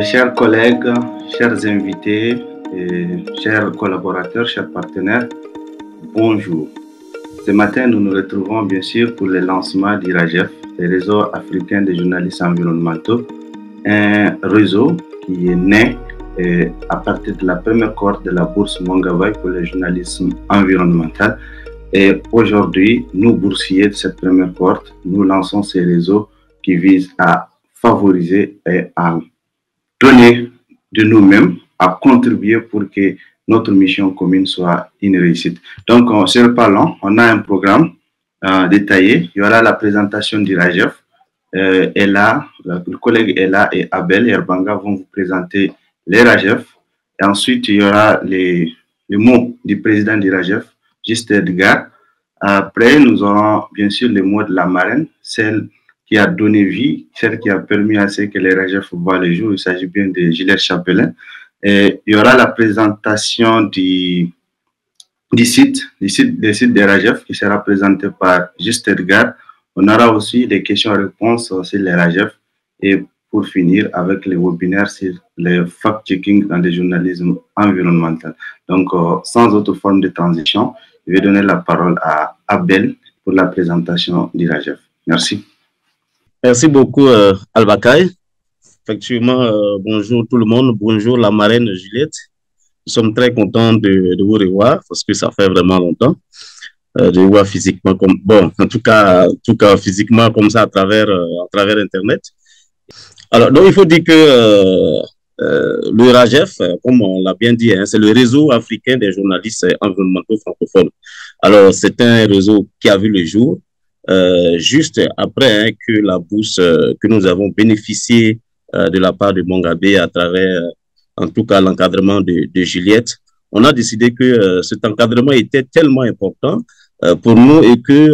Chers collègues, chers invités, chers collaborateurs, chers partenaires, bonjour. Ce matin, nous nous retrouvons bien sûr pour le lancement d'IRAGEF, le réseau africain des journalistes environnementaux, un réseau qui est né à partir de la première cohorte de la bourse Mongabay pour le journalisme environnemental. Et aujourd'hui, nous, boursiers de cette première cohorte, nous lançons ces réseaux qui visent à favoriser et à donner de nous-mêmes, à contribuer pour que notre mission commune soit une réussite. Donc, sur le parlant, on a un programme détaillé. Il y aura la présentation d'IRAGEF. Le collègue Ella et Abel Yerbanga vont vous présenter l'IRAGEF. Et ensuite, il y aura les mots du président d'IRAGEF, Juste Edgar. Après, nous aurons bien sûr les mots de la marraine, celle qui a donné vie, celle qui a permis à ce que l'IRAGEF voit le jour. Il s'agit bien de Gilles Chapelain. Et il y aura la présentation du site d'IRAGEF qui sera présenté par Juste Edgar. On aura aussi des questions-réponses sur l'IRAGEF. Et pour finir, avec les webinaires sur le fact-checking dans le journalisme environnemental. Donc, sans autre forme de transition, je vais donner la parole à Abel pour la présentation d'IRAGEF. Merci. Merci beaucoup, Albakay. Effectivement, bonjour tout le monde, bonjour la marraine Juliette. Nous sommes très contents de vous revoir parce que ça fait vraiment longtemps de vous voir physiquement comme bon, en tout cas physiquement comme ça à travers Internet. Alors donc il faut dire que le RAGEF, comme on l'a bien dit, hein, c'est le réseau africain des journalistes environnementaux francophones. Alors c'est un réseau qui a vu le jour juste après que la bourse que nous avons bénéficié de la part de Mongabay à travers, en tout cas, l'encadrement de Juliette. On a décidé que cet encadrement était tellement important pour nous et que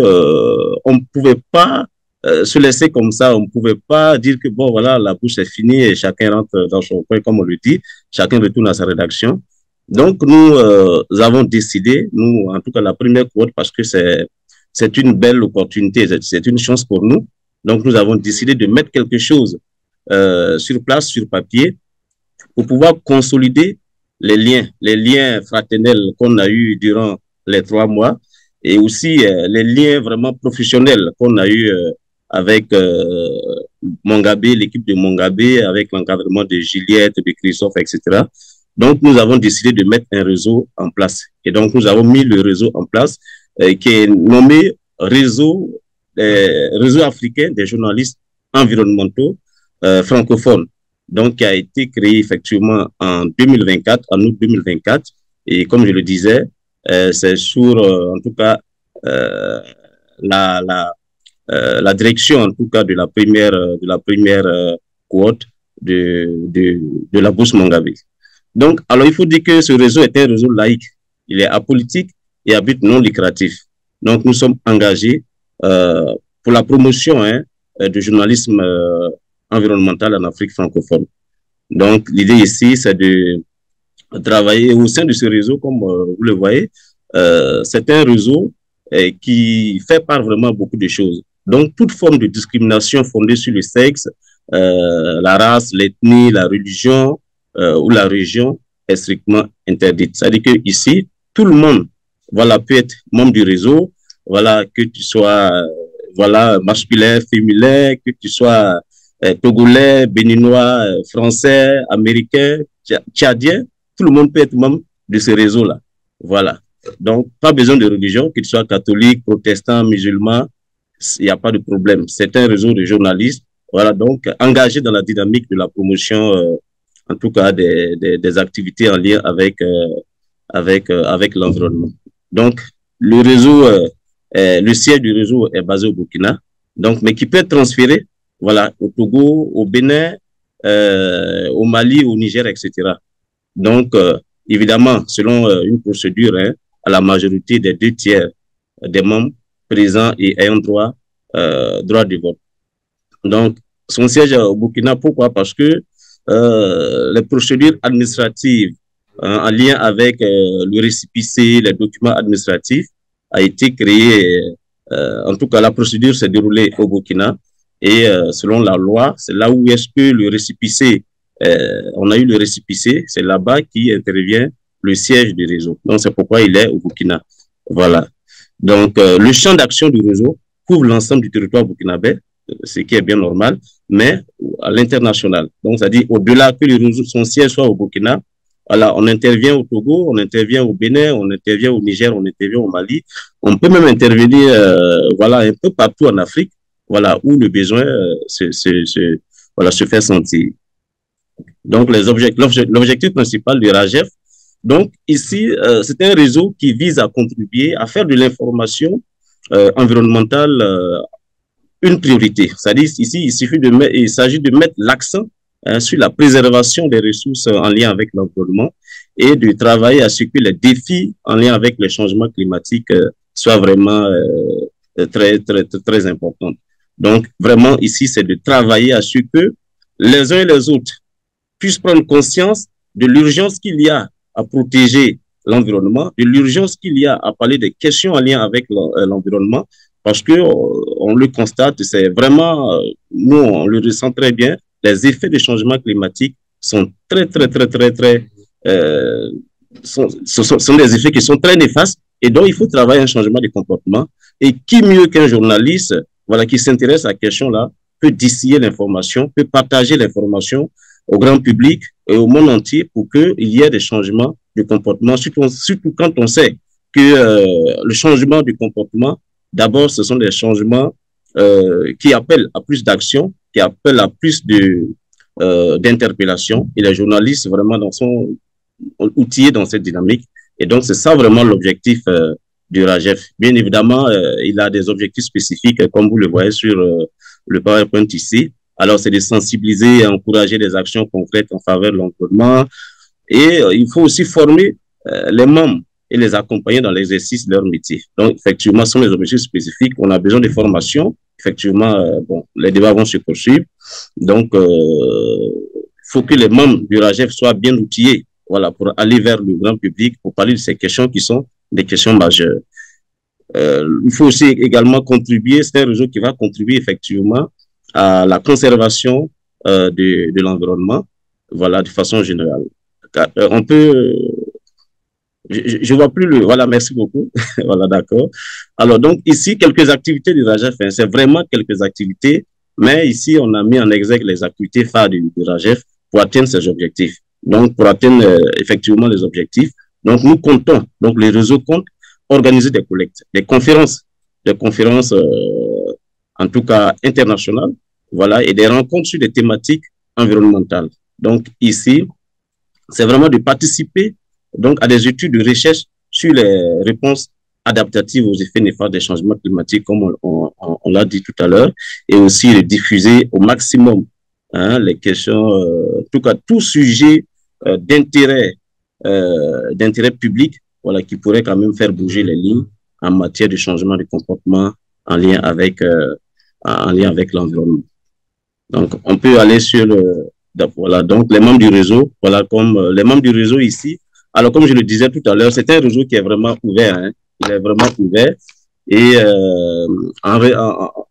on ne pouvait pas se laisser comme ça. On ne pouvait pas dire que, bon, voilà, la bourse est finie et chacun rentre dans son coin, comme on le dit. Chacun retourne à sa rédaction. Donc, nous avons décidé, nous, en tout cas, la première cohorte, parce que c'est une belle opportunité, c'est une chance pour nous. Donc, nous avons décidé de mettre quelque chose sur place, sur papier, pour pouvoir consolider les liens fraternels qu'on a eus durant les 3 mois et aussi les liens vraiment professionnels qu'on a eus avec Mongabay, l'équipe de Mongabay, avec l'encadrement de Juliette, de Christophe, etc. Donc, nous avons décidé de mettre un réseau en place. Et donc, nous avons mis le réseau en place qui est nommé réseau africain des journalistes environnementaux francophones, donc qui a été créé effectivement en 2024, en août 2024, et comme je le disais, c'est sur en tout cas la direction en tout cas de la première cohorte de la bourse Mongabay. Donc, alors il faut dire que ce réseau est un réseau laïque, il est apolitique et à but non lucratif. Donc, nous sommes engagés pour la promotion du journalisme environnemental en Afrique francophone. Donc, l'idée ici, c'est de travailler au sein de ce réseau, comme vous le voyez. C'est un réseau qui fait part vraiment beaucoup de choses. Donc, toute forme de discrimination fondée sur le sexe, la race, l'ethnie, la religion ou la région est strictement interdite. C'est-à-dire qu'ici, tout le monde voilà, peut être membre du réseau, voilà, que tu sois voilà, masculin, féminin, que tu sois togolais, béninois, français, américain, tchadien, tout le monde peut être membre de ce réseau-là. Voilà. Donc, pas besoin de religion, qu'il soit catholique, protestant, musulman, il n'y a pas de problème. C'est un réseau de journalistes, voilà, donc engagés dans la dynamique de la promotion, en tout cas des activités en lien avec l'environnement. Donc, le réseau, le siège du réseau est basé au Burkina, donc, mais qui peut être transféré voilà, au Togo, au Bénin, au Mali, au Niger, etc. Donc, évidemment, selon une procédure, à la majorité des 2/3 des membres présents et ayant droit de vote. Donc, son siège au Burkina, pourquoi? Parce que les procédures administratives en lien avec le récépissé, les documents administratifs, a été créée, en tout cas la procédure s'est déroulée au Burkina. Et selon la loi, c'est là où est-ce que le récépissé on a eu le récépissé, c'est là-bas qui intervient le siège du réseau. Donc, c'est pourquoi il est au Burkina. Voilà. Donc, le champ d'action du réseau couvre l'ensemble du territoire burkinabé, ce qui est bien normal, mais à l'international. Donc, c'est-à-dire, au-delà que le réseau, son siège soit au Burkina, voilà, on intervient au Togo, on intervient au Bénin, on intervient au Niger, on intervient au Mali. On peut même intervenir, voilà, un peu partout en Afrique, voilà, où le besoin voilà, se fait sentir. Donc, l'objectif principal du RAGEF, donc ici, c'est un réseau qui vise à contribuer à faire de l'information environnementale une priorité. C'est-à-dire, ici, il s'agit de mettre l'accent sur la préservation des ressources en lien avec l'environnement et de travailler à ce que les défis en lien avec le changement climatique soient vraiment très importants. Donc, vraiment, ici, c'est de travailler à ce que les uns et les autres puissent prendre conscience de l'urgence qu'il y a à protéger l'environnement, de l'urgence qu'il y a à parler des questions en lien avec l'environnement, parce que on le constate, c'est vraiment, nous, on le ressent très bien, les effets des changements climatiques sont sont des effets qui sont très néfastes, et donc il faut travailler un changement de comportement. Et qui mieux qu'un journaliste, voilà, qui s'intéresse à la question-là, peut distiller l'information, peut partager l'information au grand public et au monde entier pour qu'il y ait des changements de comportement, surtout quand on sait que le changement du comportement, d'abord, ce sont des changements qui appellent à plus d'action, qui appellent à plus d'interpellation. Et les journalistes, vraiment, sont outillés dans cette dynamique. Et donc, c'est ça vraiment l'objectif du RAGEF. Bien évidemment, il a des objectifs spécifiques, comme vous le voyez sur le PowerPoint ici. Alors, c'est de sensibiliser et encourager des actions concrètes en faveur de l'environnement. Et il faut aussi former les membres et les accompagner dans l'exercice de leur métier. Donc, effectivement, ce sont les objectifs spécifiques. On a besoin de formation. Effectivement, bon, les débats vont se poursuivre. Donc, il faut que les membres du RAGEF soient bien outillés, voilà, pour aller vers le grand public, pour parler de ces questions qui sont des questions majeures. Il faut aussi également contribuer, c'est un réseau qui va contribuer effectivement à la conservation de l'environnement, voilà, de façon générale. On peut, je vois plus le, voilà, merci beaucoup, voilà, d'accord. Alors, donc, ici, quelques activités du RAGEF, hein, c'est vraiment quelques activités, mais ici, on a mis en exergue les activités phares du RAGEF pour atteindre ces objectifs. Donc, pour atteindre effectivement les objectifs, donc nous comptons, donc les réseaux comptent organiser des collectes, des conférences en tout cas internationales, voilà, et des rencontres sur des thématiques environnementales. Donc ici, c'est vraiment de participer donc à des études de recherche sur les réponses adaptatives aux effets néfastes des changements climatiques, comme on l'a dit tout à l'heure, et aussi de diffuser au maximum les questions, en tout cas tout sujet d'intérêt public, voilà, qui pourrait quand même faire bouger les lignes en matière de changement de comportement en lien avec l'environnement. Donc, on peut aller sur voilà, donc les membres du réseau, voilà, comme les membres du réseau ici. Alors, comme je le disais tout à l'heure, c'est un réseau qui est vraiment ouvert, hein, il est vraiment ouvert, et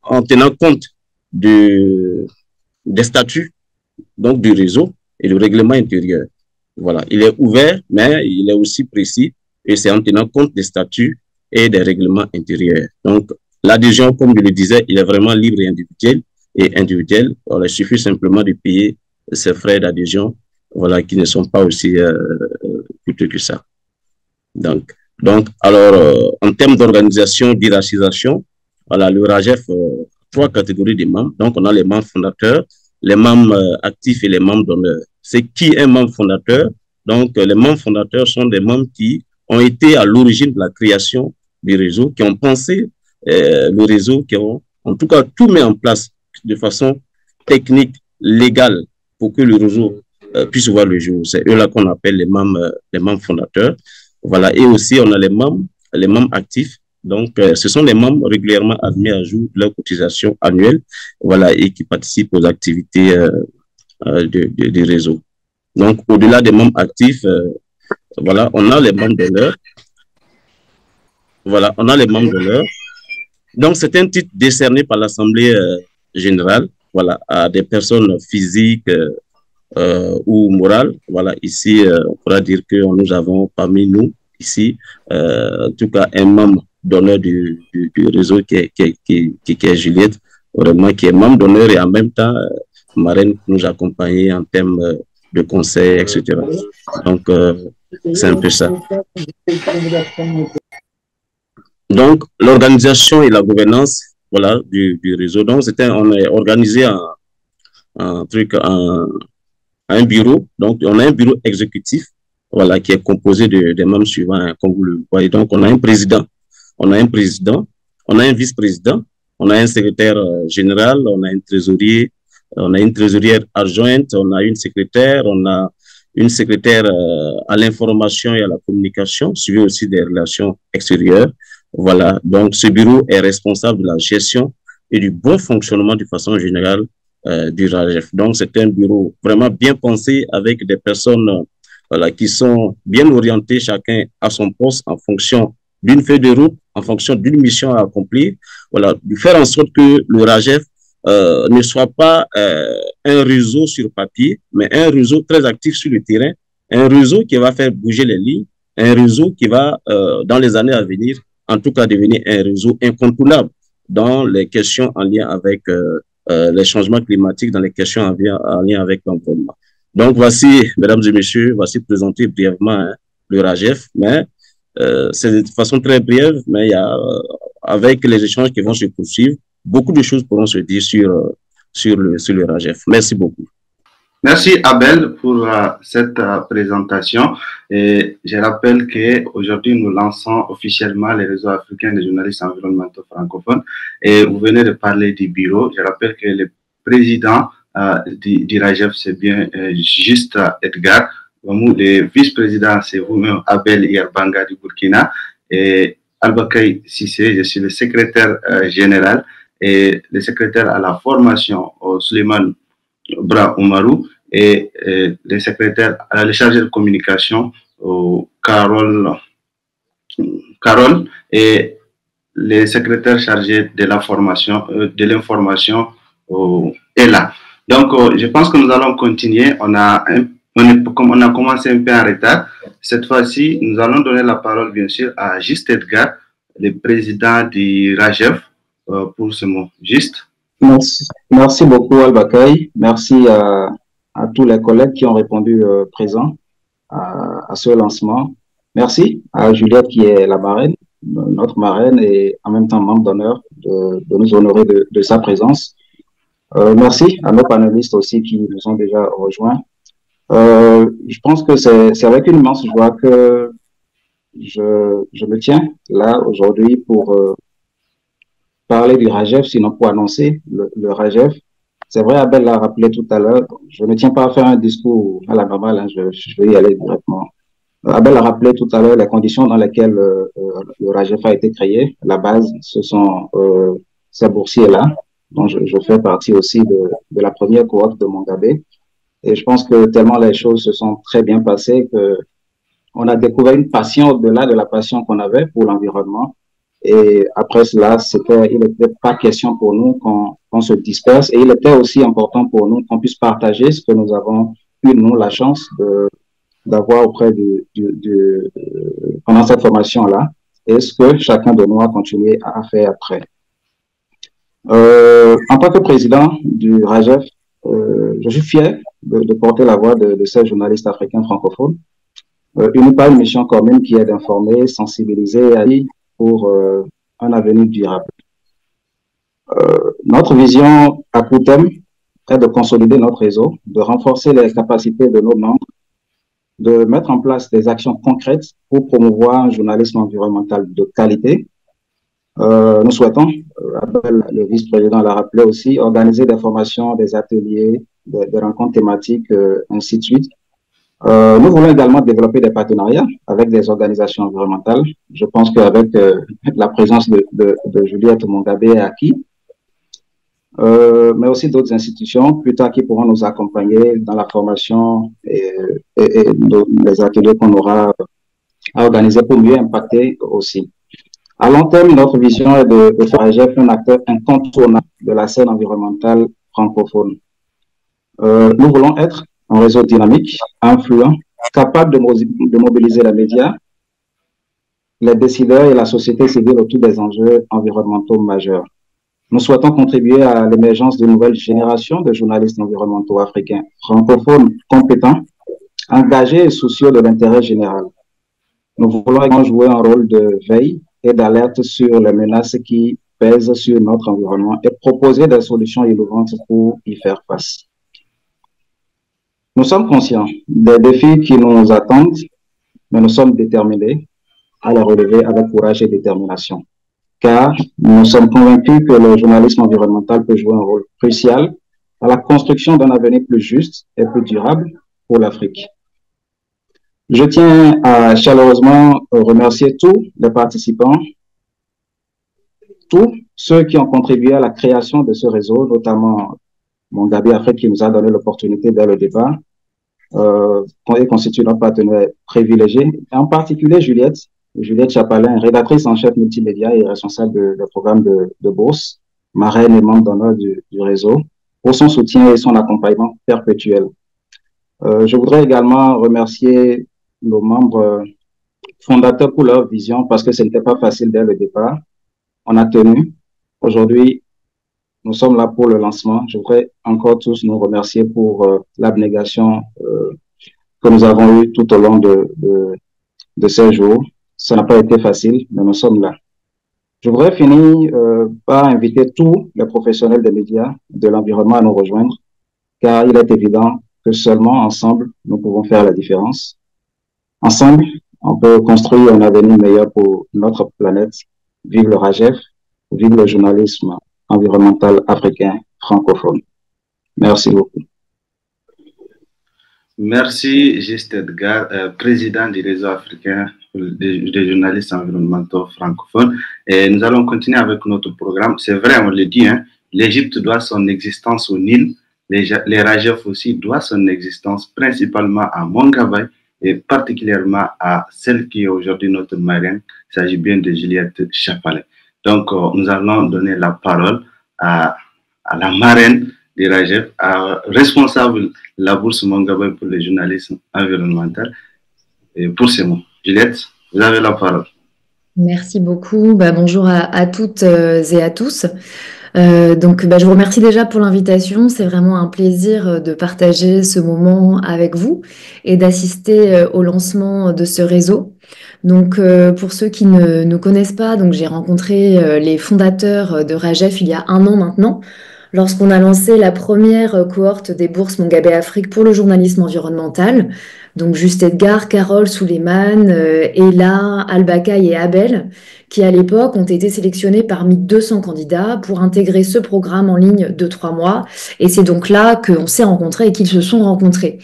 en tenant compte des statuts donc du réseau et du règlement intérieur. Voilà, il est ouvert, mais il est aussi précis, et c'est en tenant compte des statuts et des règlements intérieurs. Donc, l'adhésion, comme je le disais, il est vraiment libre et individuel. Voilà, il suffit simplement de payer ces frais d'adhésion, voilà, qui ne sont pas aussi coûteux que ça. Donc alors, en termes d'organisation, d'hierarchisation, voilà, le RAGEF, trois catégories de membres. Donc, on a les membres fondateurs, les membres actifs et les membres d'honneur. C'est qui est membre fondateur? Donc, les membres fondateurs sont des membres qui ont été à l'origine de la création du réseau, qui ont pensé le réseau, qui ont en tout cas tout mis en place de façon technique, légale, pour que le réseau puisse voir le jour. C'est eux là qu'on appelle les membres fondateurs. Voilà. Et aussi, on a les membres actifs. Donc, ce sont les membres régulièrement admis à jour de leur cotisation annuelle, voilà, et qui participent aux activités du réseau. Donc, au-delà des membres actifs, voilà, on a les membres d'honneur. Voilà, on a les membres d'honneur. Donc, c'est un titre décerné par l'Assemblée générale, voilà, à des personnes physiques ou morale. Voilà, ici, on pourra dire que nous avons parmi nous, ici, en tout cas, un membre d'honneur du réseau qui est Juliette, vraiment, qui est membre d'honneur et en même temps, marraine qui nous accompagne en termes de conseils, etc. Donc, c'est un peu ça. Donc, l'organisation et la gouvernance, voilà, du réseau. Donc, on est organisé un bureau. Donc, on a un bureau exécutif, voilà, qui est composé des membres suivants, hein, comme vous le voyez. Donc, on a un président, on a un vice-président, on a un secrétaire général, on a un trésorier, on a une trésorière adjointe, on a une secrétaire, on a une secrétaire à l'information et à la communication, suivi aussi des relations extérieures. Voilà, donc ce bureau est responsable de la gestion et du bon fonctionnement de façon générale du RAGEF. Donc c'est un bureau vraiment bien pensé avec des personnes voilà, qui sont bien orientées, chacun à son poste en fonction d'une feuille de route, en fonction d'une mission à accomplir. Voilà, de faire en sorte que le RAGEF ne soit pas un réseau sur papier, mais un réseau très actif sur le terrain, un réseau qui va faire bouger les lignes, un réseau qui va, dans les années à venir, en tout cas devenir un réseau incontournable dans les questions en lien avec les changements climatiques, dans les questions en lien avec l'environnement. Donc voici, mesdames et messieurs, voici présenté brièvement hein, le RAGEF, mais c'est de façon très brève, mais il y a, avec les échanges qui vont se poursuivre, beaucoup de choses pourront se dire sur le RAGEF. Merci beaucoup. Merci Abel pour cette présentation. Et je rappelle qu'aujourd'hui, nous lançons officiellement les réseaux africains des journalistes environnementaux francophones. Et vous venez de parler du bureau. Je rappelle que le président du RAGEF, c'est bien Juste Edgar. Le vice-président, c'est vous-même, Abel Yarbanga du Burkina. Et Albakay Sissé, je suis le secrétaire général et le secrétaire à la formation, Suleiman Bra Oumarou, et le secrétaire, le chargé de communication, Carole, et le secrétaire chargé de la formation, de l'information, est là. Donc, je pense que nous allons continuer. Comme on a commencé un peu en retard, cette fois-ci, nous allons donner la parole, bien sûr, à Juste Edgar, le président du RAGEF, pour ce mot. Juste. Merci beaucoup, Albakay. Merci à tous les collègues qui ont répondu présents à ce lancement. Merci à Juliette qui est la marraine, notre marraine et en même temps membre d'honneur de nous honorer de sa présence. Merci à nos panélistes aussi qui nous ont déjà rejoints. Je pense que c'est avec une immense joie que je me tiens là aujourd'hui pour parler du RAGEF, sinon pour annoncer le RAGEF. C'est vrai, Abel l'a rappelé tout à l'heure, je ne tiens pas à faire un discours à la normale, hein, je vais y aller directement. Abel a rappelé tout à l'heure les conditions dans lesquelles le RAGEF a été créé. La base, ce sont ces boursiers-là, dont je fais partie aussi de la première cohorte de Mongabé. Et je pense que tellement les choses se sont très bien passées qu'on a découvert une passion au-delà de la passion qu'on avait pour l'environnement. Et après cela, il n'était pas question pour nous qu'on se disperse. Et il était aussi important pour nous qu'on puisse partager ce que nous avons eu, nous, la chance d'avoir auprès pendant cette formation-là et ce que chacun de nous a continué à faire après. En tant que président du RAGEF, je suis fier de porter la voix de ces journalistes africains francophones, unis par une mission commune qui est d'informer, sensibiliser et pour un avenir durable. Notre vision à court terme est de consolider notre réseau, de renforcer les capacités de nos membres, de mettre en place des actions concrètes pour promouvoir un journalisme environnemental de qualité. Nous souhaitons, le vice-président l'a rappelé aussi, organiser des formations, des ateliers, des rencontres thématiques, ainsi de suite. Nous voulons également développer des partenariats avec des organisations environnementales. Je pense qu'avec la présence de Juliette Mongabé et acquis, mais aussi d'autres institutions plus tard qui pourront nous accompagner dans la formation et les ateliers qu'on aura à organiser pour mieux impacter aussi. À long terme, notre vision est de faire RAGEF un acteur incontournable de la scène environnementale francophone. Nous voulons être un réseau dynamique, influent, capable de mobiliser les médias, les décideurs et la société civile autour des enjeux environnementaux majeurs. Nous souhaitons contribuer à l'émergence d'une nouvelle génération de journalistes environnementaux africains, francophones, compétents, engagés et soucieux de l'intérêt général. Nous voulons également jouer un rôle de veille et d'alerte sur les menaces qui pèsent sur notre environnement et proposer des solutions innovantes pour y faire face. Nous sommes conscients des défis qui nous attendent, mais nous sommes déterminés à les relever avec courage et détermination, car nous sommes convaincus que le journalisme environnemental peut jouer un rôle crucial à la construction d'un avenir plus juste et plus durable pour l'Afrique. Je tiens à chaleureusement remercier tous les participants, tous ceux qui ont contribué à la création de ce réseau, notamment Mongabé Afrique qui nous a donné l'opportunité dès le départ, et constitue notre partenaire privilégié, en particulier Juliette Chapalin, rédactrice en chef multimédia et responsable de programme de bourse, marraine et membre d'honneur du réseau, pour son soutien et son accompagnement perpétuel. Je voudrais également remercier nos membres fondateurs pour leur vision parce que ce n'était pas facile dès le départ. On a tenu. Aujourd'hui, nous sommes là pour le lancement. Je voudrais encore tous nous remercier pour l'abnégation que nous avons eue tout au long de ces jours. Ça n'a pas été facile, mais nous sommes là. Je voudrais finir par inviter tous les professionnels des médias, de l'environnement à nous rejoindre, car il est évident que seulement ensemble, nous pouvons faire la différence. Ensemble, on peut construire un avenir meilleur pour notre planète. Vive le RAGEF, vive le journalisme environnemental africain francophone. Merci beaucoup. Merci, Juste Edgar, président du réseau africain des journalistes environnementaux francophones. Et nous allons continuer avec notre programme. C'est vrai, on le dit, hein, l'Égypte doit son existence au Nil. Les RAGEF aussi doivent son existence principalement à Mongabay et particulièrement à celle qui est aujourd'hui notre marraine. Il s'agit bien de Juliette Chapalin. Donc, nous allons donner la parole à la marraine des RAGEF, responsable de la bourse Mongabay pour le journalisme environnemental. Et pour ces mots, Juliette, vous avez la parole. Merci beaucoup. Bonjour à toutes et à tous. Je vous remercie déjà pour l'invitation. C'est vraiment un plaisir de partager ce moment avec vous et d'assister au lancement de ce réseau. Donc, pour ceux qui ne nous connaissent pas, j'ai rencontré les fondateurs de RAGEF il y a 1 an maintenant, lorsqu'on a lancé la première cohorte des bourses Mongabé Afrique pour le journalisme environnemental. Donc, Juste Edgar, Carole Souleymane, Ella, Albakay et Abel, qui à l'époque ont été sélectionnés parmi 200 candidats pour intégrer ce programme en ligne de 3 mois. Et c'est donc là qu'on s'est rencontrés et qu'ils se sont rencontrés.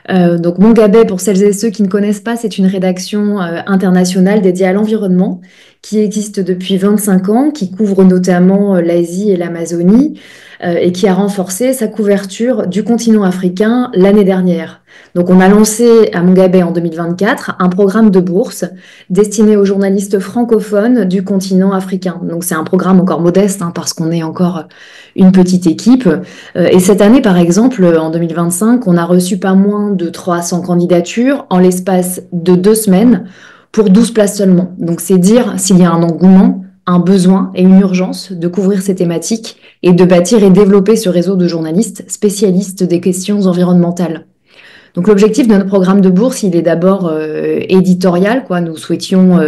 Donc Mongabé, pour celles et ceux qui ne connaissent pas, c'est une rédaction internationale dédiée à l'environnement qui existe depuis 25 ans, qui couvre notamment l'Asie et l'Amazonie et qui a renforcé sa couverture du continent africain l'année dernière. Donc on a lancé à Mongabé en 2024 un programme de bourse destiné aux journalistes francophones du continent africain. Donc c'est un programme encore modeste parce qu'on est encore une petite équipe. Et cette année, par exemple, en 2025, on a reçu pas moins de 300 candidatures en l'espace de 2 semaines pour 12 places seulement. Donc c'est dire s'il y a un engouement, un besoin et une urgence de couvrir ces thématiques et de bâtir et développer ce réseau de journalistes spécialistes des questions environnementales. Donc l'objectif de notre programme de bourse, il est d'abord éditorial, Nous souhaitions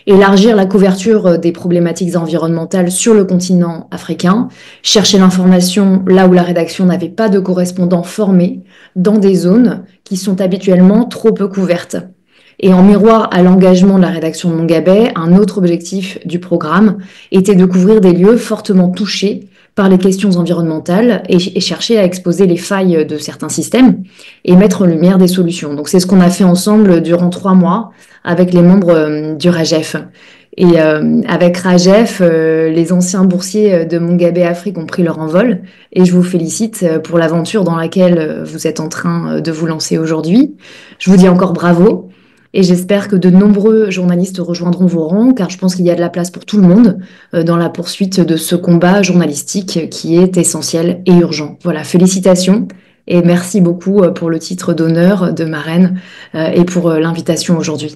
élargir la couverture des problématiques environnementales sur le continent africain, chercher l'information là où la rédaction n'avait pas de correspondants formés dans des zones qui sont habituellement trop peu couvertes. Et en miroir à l'engagement de la rédaction de Mongabé, un autre objectif du programme était de couvrir des lieux fortement touchés par les questions environnementales et chercher à exposer les failles de certains systèmes et mettre en lumière des solutions. Donc c'est ce qu'on a fait ensemble durant 3 mois avec les membres du RAGEF. Et avec RAGEF, les anciens boursiers de Mongabé Afrique ont pris leur envol et je vous félicite pour l'aventure dans laquelle vous êtes en train de vous lancer aujourd'hui. Je vous dis encore bravo. Et j'espère que de nombreux journalistes rejoindront vos rangs, car je pense qu'il y a de la place pour tout le monde dans la poursuite de ce combat journalistique qui est essentiel et urgent. Voilà, félicitations Et merci beaucoup pour le titre d'honneur de marraine et pour l'invitation aujourd'hui.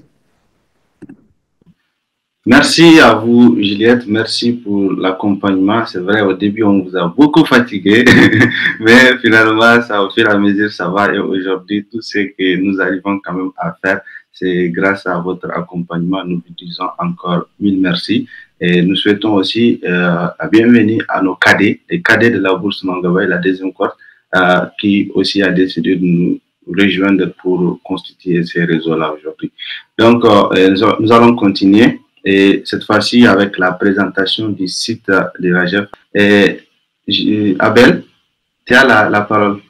Merci à vous, Juliette. Merci pour l'accompagnement. C'est vrai, au début, on vous a beaucoup fatigué, mais finalement, ça, au fur et à mesure, ça va. Et aujourd'hui, tout ce que nous arrivons quand même à faire, c'est grâce à votre accompagnement. Nous vous disons encore mille merci. Et nous souhaitons aussi la bienvenue à nos cadets, les cadets de la bourse Mangabay, la deuxième cohorte, qui aussi a décidé de nous rejoindre pour constituer ces réseaux-là aujourd'hui. Donc, nous allons continuer. Et cette fois-ci avec la présentation du site de RAGEF. Et Abel, tu as la parole.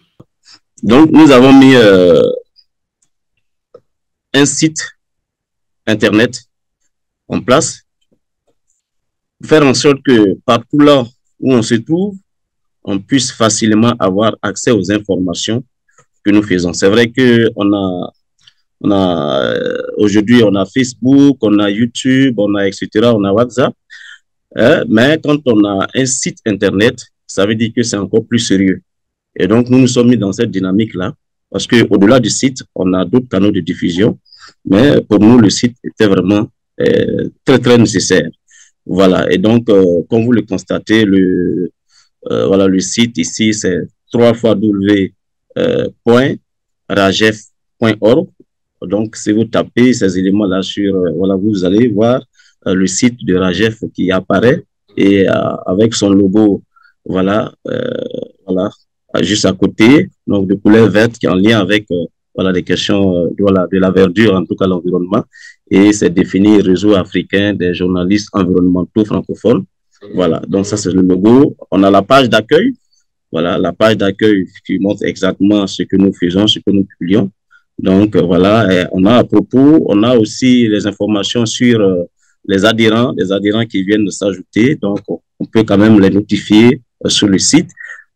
Donc, nous avons mis un site Internet en place pour faire en sorte que partout là où on se trouve, on puisse facilement avoir accès aux informations que nous faisons. C'est vrai qu'on a aujourd'hui, on a Facebook, on a YouTube, on a etc., on a WhatsApp. Mais quand on a un site Internet, ça veut dire que c'est encore plus sérieux. Et donc, nous nous sommes mis dans cette dynamique-là parce qu'au-delà du site, on a d'autres canaux de diffusion. Mais pour nous, le site était vraiment très, très nécessaire. Voilà. Et donc, comme vous le constatez, voilà, le site ici, c'est www.ragef.org. Donc, si vous tapez ces éléments-là sur, voilà, vous allez voir le site de RAGEF qui apparaît et avec son logo, voilà, voilà, juste à côté, donc de couleur verte qui est en lien avec, voilà, des questions de la verdure, en tout cas l'environnement, et c'est défini réseau africain des journalistes environnementaux francophones. Voilà, donc ça c'est le logo. On a la page d'accueil, voilà, la page d'accueil qui montre exactement ce que nous faisons, ce que nous publions. Donc, voilà, on a à propos, on a aussi les informations sur les adhérents qui viennent de s'ajouter. Donc, on peut quand même les notifier sur le site.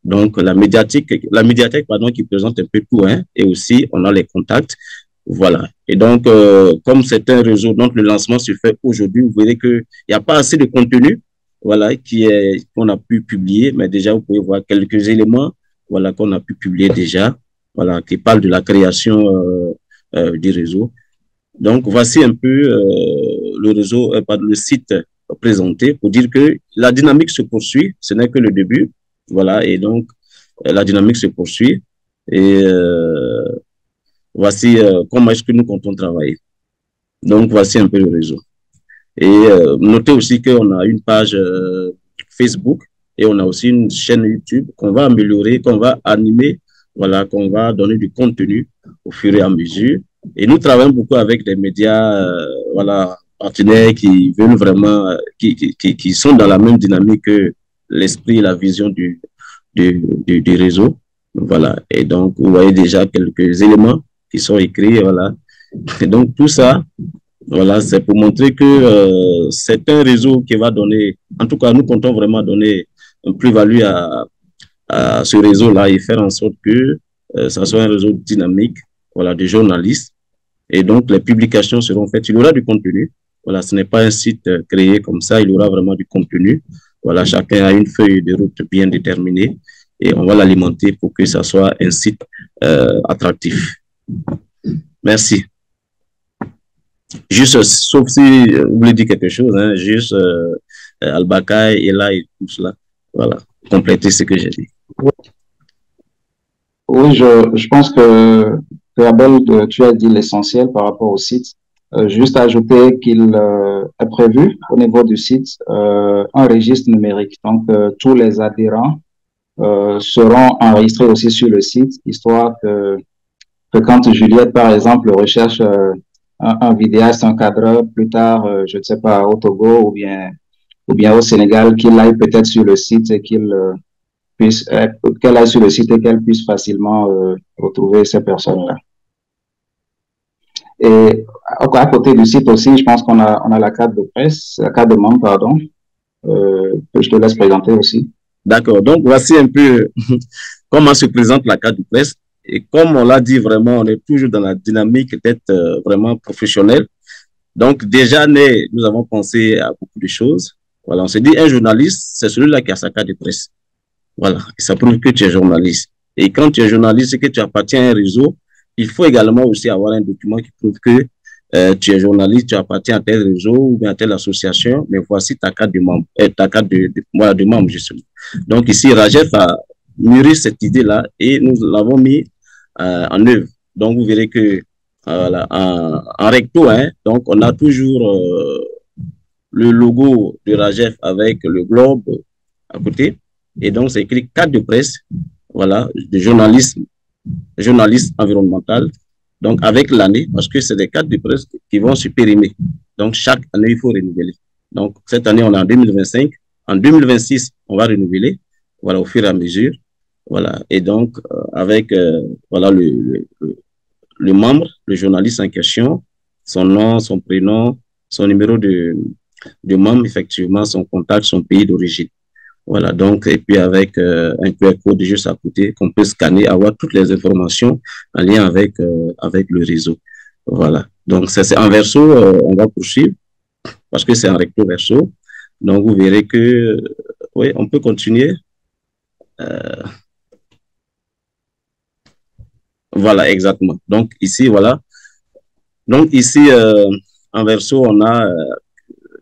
Donc, la médiathèque, pardon, qui présente un peu tout, hein, et aussi, on a les contacts. Voilà. Et donc, comme c'est un réseau, donc le lancement se fait aujourd'hui, vous verrez qu'il n'y a pas assez de contenu, voilà, qu'on a pu publier, mais déjà, vous pouvez voir quelques éléments, voilà, qu'on a pu publier déjà. Voilà, qui parle de la création du réseau. Donc, voici un peu le réseau, le site présenté pour dire que la dynamique se poursuit. Ce n'est que le début. Voilà, et donc, la dynamique se poursuit. Et voici comment est-ce que nous comptons travailler. Donc, voici un peu le réseau. Et notez aussi qu'on a une page Facebook et on a aussi une chaîne YouTube qu'on va améliorer, qu'on va animer. Voilà, qu'on va donner du contenu au fur et à mesure. Et nous travaillons beaucoup avec des médias, voilà, partenaires qui veulent vraiment, qui sont dans la même dynamique que l'esprit et la vision du réseau. Voilà. Et donc, vous voyez déjà quelques éléments qui sont écrits, voilà. Et donc, tout ça, voilà, c'est pour montrer que c'est un réseau qui va donner, en tout cas, nous comptons vraiment donner une plus-value à ce réseau-là et faire en sorte que ça soit un réseau dynamique, voilà, de journalistes. Et donc, les publications seront faites. Il y aura du contenu. Voilà, ce n'est pas un site créé comme ça. Il y aura vraiment du contenu. Voilà, chacun a une feuille de route bien déterminée et on va l'alimenter pour que ça soit un site attractif. Merci. Juste, sauf si vous voulez dire quelque chose, hein, juste Al-Bakay est là et tout cela. Voilà, compléter ce que j'ai dit. Oui, je pense que Abel, tu as dit l'essentiel par rapport au site. Juste ajouter qu'il est prévu au niveau du site un registre numérique. Donc, tous les adhérents seront enregistrés aussi sur le site, histoire que quand Juliette, par exemple, recherche un vidéaste, un cadreur, plus tard, je ne sais pas, au Togo ou bien au Sénégal, qu'il aille peut-être sur le site et qu'elle aille sur le site et qu'elle puisse facilement retrouver ces personnes-là. Et à côté du site aussi, je pense qu'on a la carte de presse, la carte de membre, pardon, que je te laisse présenter aussi. D'accord. Donc, voici un peu comment se présente la carte de presse. Et comme on l'a dit vraiment, on est toujours dans la dynamique d'être vraiment professionnel. Donc, déjà, nous avons pensé à beaucoup de choses. Voilà, on s'est dit, un journaliste, c'est celui-là qui a sa carte de presse. Voilà, et ça prouve que tu es journaliste. Et quand tu es journaliste et que tu appartiens à un réseau, il faut également aussi avoir un document qui prouve que tu es journaliste, tu appartiens à tel réseau ou bien à telle association, mais voici ta carte de membre, ta carte voilà, de membre, justement. Donc ici, Rajef a mûri cette idée-là et nous l'avons mis en œuvre. Donc vous verrez que en recto, hein, donc on a toujours le logo de Rajef avec le globe à côté. Et donc c'est écrit carte de presse, voilà, de journaliste environnemental. Donc, avec l'année, parce que c'est des cartes de presse qui vont se périmer. Donc, chaque année, il faut renouveler. Donc, cette année, on est en 2025. En 2026, on va renouveler, voilà, au fur et à mesure. Voilà. Et donc, avec, voilà, le membre, le journaliste en question, son nom, son prénom, son numéro de membre, effectivement, son contact, son pays d'origine. Voilà, donc, et puis avec un QR code juste à côté qu'on peut scanner, avoir toutes les informations en lien avec, avec le réseau. Voilà, donc c'est en verso, on va poursuivre parce que c'est en recto verso. Donc, vous verrez que, oui, on peut continuer. Voilà, exactement. Donc, ici, voilà. Donc, ici, en verso, on a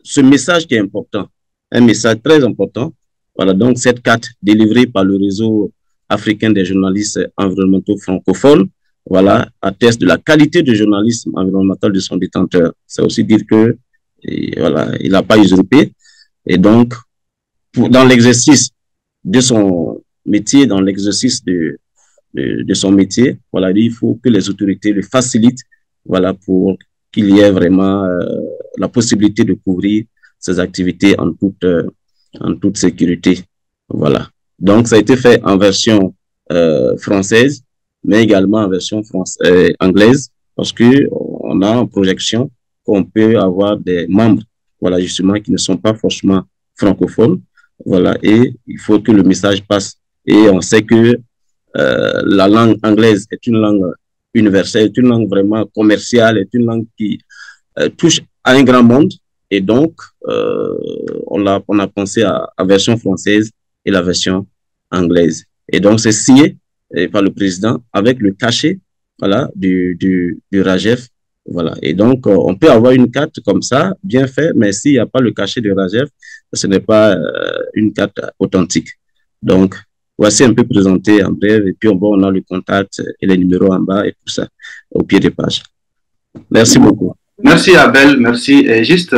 ce message qui est important, un message très important. Voilà, donc cette carte délivrée par le réseau africain des journalistes environnementaux francophones, voilà, atteste de la qualité du journalisme environnemental de son détenteur. C'est aussi dire que, voilà, il n'a pas usurpé. Et donc, dans l'exercice de son métier, dans l'exercice de son métier, voilà, il faut que les autorités le facilitent, voilà, pour qu'il y ait vraiment la possibilité de couvrir ces activités en toute sécurité. Voilà. Donc, ça a été fait en version française, mais également en version anglaise, parce que on a en projection qu'on peut avoir des membres, voilà, justement, qui ne sont pas forcément francophones. Voilà. Et il faut que le message passe. Et on sait que la langue anglaise est une langue universelle, est une langue vraiment commerciale, est une langue qui touche à un grand monde. Et donc, on a pensé à la version française et la version anglaise. Et donc, c'est signé par le président avec le cachet, voilà, du Rajef. Voilà. Et donc, on peut avoir une carte comme ça, bien fait, mais s'il n'y a pas le cachet de Rajef, ce n'est pas une carte authentique. Donc, voici un peu présenté en bref. Et puis, on a le contact et les numéros en bas et tout ça au pied des pages. Merci beaucoup. Merci Abel, merci. Et juste,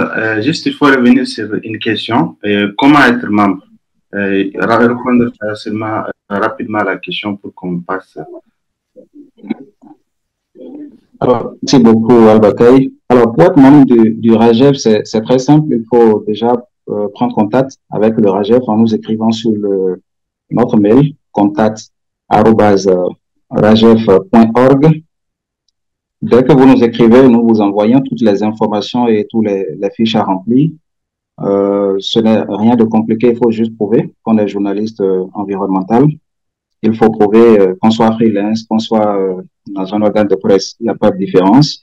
il faut revenir sur une question. Comment être membre? Répondre seulement rapidement à la question pour qu'on passe. Alors, merci beaucoup Albakay. Alors, pour être membre du Rajef, c'est très simple. Il faut déjà prendre contact avec le Rajef en nous écrivant sur notre mail contact@rajef.org. Dès que vous nous écrivez, nous vous envoyons toutes les informations et tous les fiches à remplir. Ce n'est rien de compliqué, il faut juste prouver qu'on est journaliste environnemental. Il faut prouver qu'on soit freelance, qu'on soit dans un organe de presse, il n'y a pas de différence.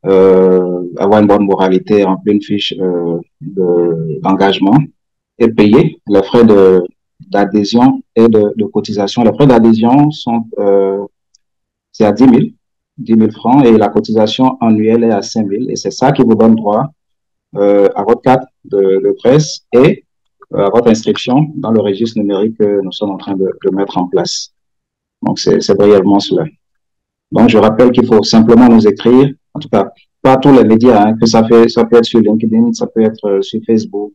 Avoir une bonne moralité, remplir une fiche d'engagement et payer les frais d'adhésion et de cotisation. Les frais d'adhésion sont c'est à 10 000 francs et la cotisation annuelle est à 5 000 et c'est ça qui vous donne droit à votre carte de presse et à votre inscription dans le registre numérique que nous sommes en train de mettre en place. Donc, c'est brièvement cela. Donc, je rappelle qu'il faut simplement nous écrire, en tout cas, pas tous les médias, hein, que ça peut être sur LinkedIn, ça peut être sur Facebook,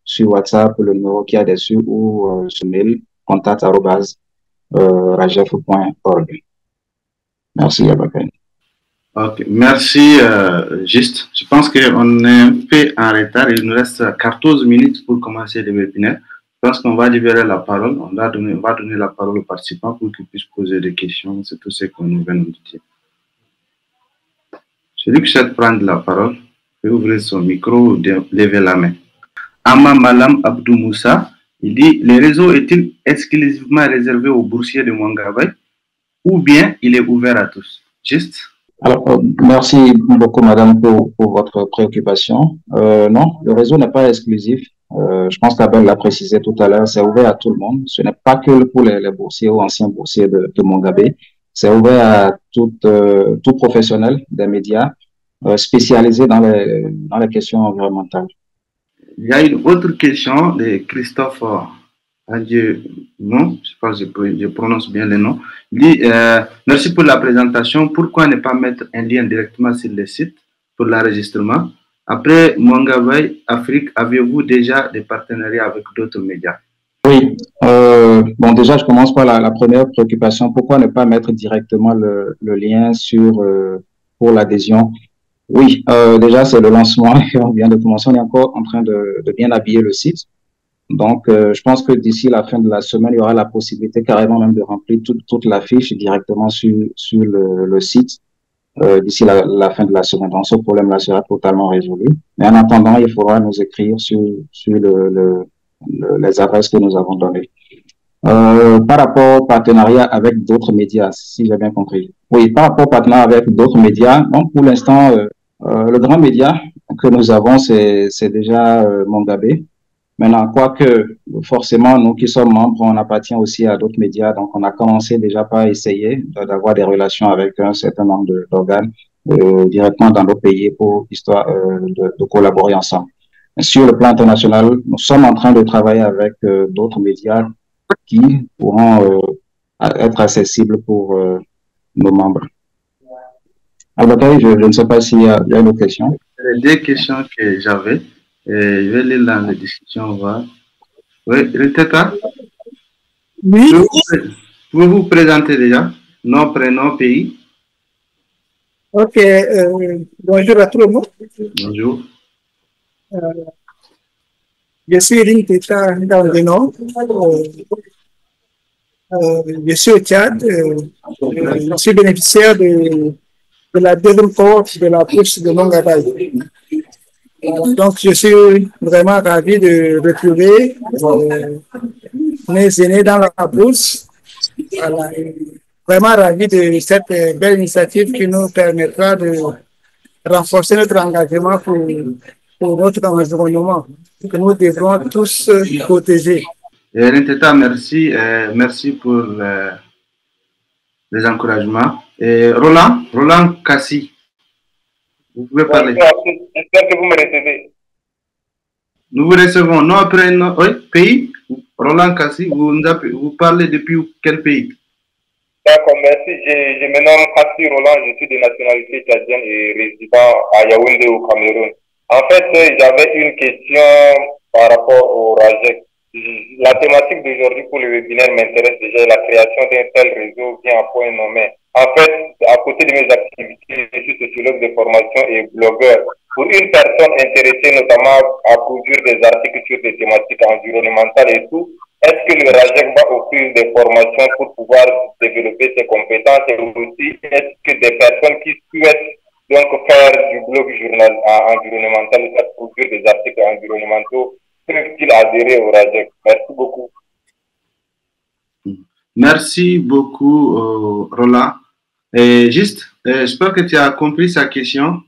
sur WhatsApp, le numéro qu'il y a dessus, ou sur mail, contact@rajef.org. Merci, Yabakay. Ok, merci, juste. Je pense qu'on est un peu en retard. Il nous reste 14 minutes pour commencer le webinaire. Je pense qu'on va libérer la parole. On va donner la parole aux participants pour qu'ils puissent poser des questions. C'est tout ce qu'on nous vient de dire. Celui qui souhaite prendre la parole peut ouvrir son micro ou lever la main. Amma Malam Abdou Moussa, il dit: le réseau est-il exclusivement réservé aux boursiers de Mongabay ou bien il est ouvert à tous? Juste. Alors, merci beaucoup, madame, pour votre préoccupation. Non, le réseau n'est pas exclusif. Je pense qu'Abel l'a précisé tout à l'heure, c'est ouvert à tout le monde. Ce n'est pas que pour les boursiers ou anciens boursiers de Mongabé. C'est ouvert à tout professionnel des médias spécialisé dans les questions environnementales. Il y a une autre question de Christophe Adieu, non, je sais pas si je prononce bien le nom. Il dit merci pour la présentation. Pourquoi ne pas mettre un lien directement sur le site pour l'enregistrement? Après Mongabay Afrique, avez-vous déjà des partenariats avec d'autres médias? Oui, bon, déjà, je commence par la première préoccupation. Pourquoi ne pas mettre directement le lien pour l'adhésion? Oui, déjà, c'est le lancement et on vient de commencer. On est encore en train de bien habiller le site. Donc, je pense que d'ici la fin de la semaine, il y aura la possibilité carrément même de remplir toute la fiche directement sur le site d'ici la fin de la semaine. Donc, ce problème-là sera totalement résolu. Mais en attendant, il faudra nous écrire sur les adresses que nous avons données. Par rapport au partenariat avec d'autres médias, si j'ai bien compris. Oui, par rapport au partenariat avec d'autres médias, donc pour l'instant, le grand média que nous avons, c'est déjà Mongabé. Maintenant, quoique, forcément, nous qui sommes membres, on appartient aussi à d'autres médias. Donc, on a commencé déjà par essayer d'avoir des relations avec un certain nombre d'organes directement dans nos pays pour histoire de collaborer ensemble. Sur le plan international, nous sommes en train de travailler avec d'autres médias qui pourront être accessibles pour nos membres. Alors, je ne sais pas s'il y a une autre question. Deux questions que j'avais. Je vais lire dans la discussion. Oui, Riteka? Oui. Pouvez-vous vous présenter déjà? Nom, prénom, pays? Ok. Bonjour à tout le monde. Bonjour. Je suis Riteka dans le nom. Je suis au Tchad. Je suis bénéficiaire de la deuxième cohorte de la bourse de Mongabay. Donc, je suis vraiment ravi de retrouver mes aînés dans la bourse. Voilà. Vraiment ravi de cette belle initiative qui nous permettra de renforcer notre engagement pour notre environnement, que nous devrons tous protéger. Rinteta, merci. Merci pour les encouragements. Roland Kassi, vous pouvez parler. J'espère que vous me recevez. Nous vous recevons. Non, après, oui, pays. Roland Kassi, vous parlez depuis quel pays? D'accord, merci. Je me nomme Kassi Roland, je suis de nationalité tchadienne et résident à Yaoundé au Cameroun. En fait, j'avais une question par rapport au RAGEC. La thématique d'aujourd'hui pour le webinaire m'intéresse déjà, la création d'un tel réseau vient à point nommé. En fait, à côté de mes activités, je suis sociologue de formation et blogueur. Pour une personne intéressée notamment à produire des articles sur des thématiques environnementales et tout, est-ce que le RAGEC va offrir des formations pour pouvoir développer ses compétences et aussi est-ce que des personnes qui souhaitent donc faire du blog journal environnemental ou produire des articles environnementaux peuvent-ils adhérer au RAGEC? Merci beaucoup. Merci beaucoup, Roland. Et juste, j'espère que tu as compris sa question.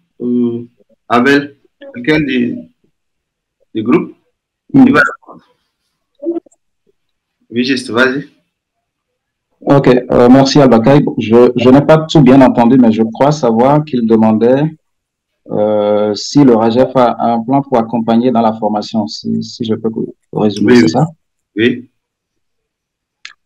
Abel, quelqu'un du groupe? Il va répondre. Oui, juste, vas-y. Ok, merci Albakaï. Je n'ai pas tout bien entendu, mais je crois savoir qu'il demandait si le RAGEF a un plan pour accompagner dans la formation, si je peux résumer, oui, c'est ça? Oui.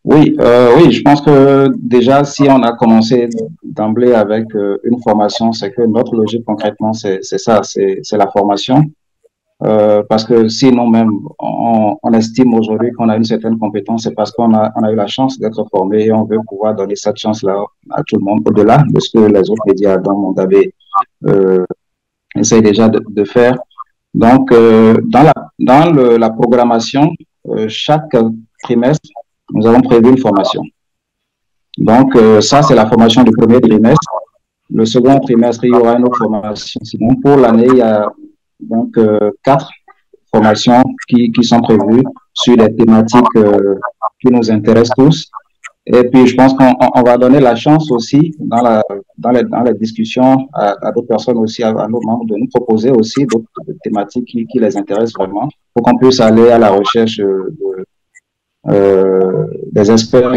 Oui, je pense que déjà, si on a commencé d'emblée avec une formation, c'est que notre logique concrètement, c'est ça, c'est la formation. Parce que si nous-mêmes, on estime aujourd'hui qu'on a une certaine compétence, c'est parce qu'on a eu la chance d'être formé et on veut pouvoir donner cette chance-là à tout le monde, au-delà de ce que les autres médias dans le monde avaient essayé déjà de faire. Donc, dans la programmation, chaque trimestre, nous avons prévu une formation. Donc, ça, c'est la formation du premier trimestre. Le second trimestre, il y aura une autre formation. Sinon, pour l'année, il y a donc 4 formations qui sont prévues sur des thématiques qui nous intéressent tous. Et puis, je pense qu'on va donner la chance aussi dans les discussions à d'autres personnes aussi, à nos membres, de nous proposer aussi d'autres thématiques qui les intéressent vraiment pour qu'on puisse aller à la recherche des experts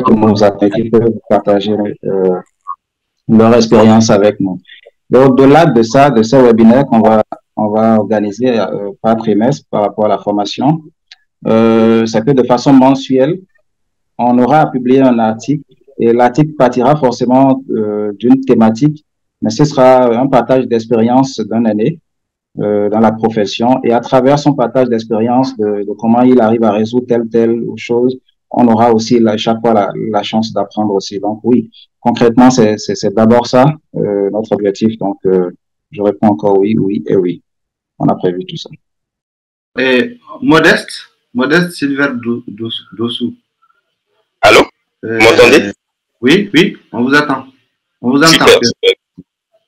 qui peuvent partager leur expérience avec nous. Donc, au-delà de ça, de ces webinaires on va organiser par trimestre par rapport à la formation, c'est que de façon mensuelle, on aura à publier un article et l'article partira forcément d'une thématique, mais ce sera un partage d'expérience d'une année dans la profession et à travers son partage d'expérience de comment il arrive à résoudre telle chose, on aura aussi chaque fois la chance d'apprendre aussi. Donc oui, concrètement, c'est d'abord ça, notre objectif. Donc, je réponds encore oui, oui et oui. On a prévu tout ça. Et Modeste Silver Dossou. Allô? Vous m'entendez? Oui, on vous attend. On vous entend. Super.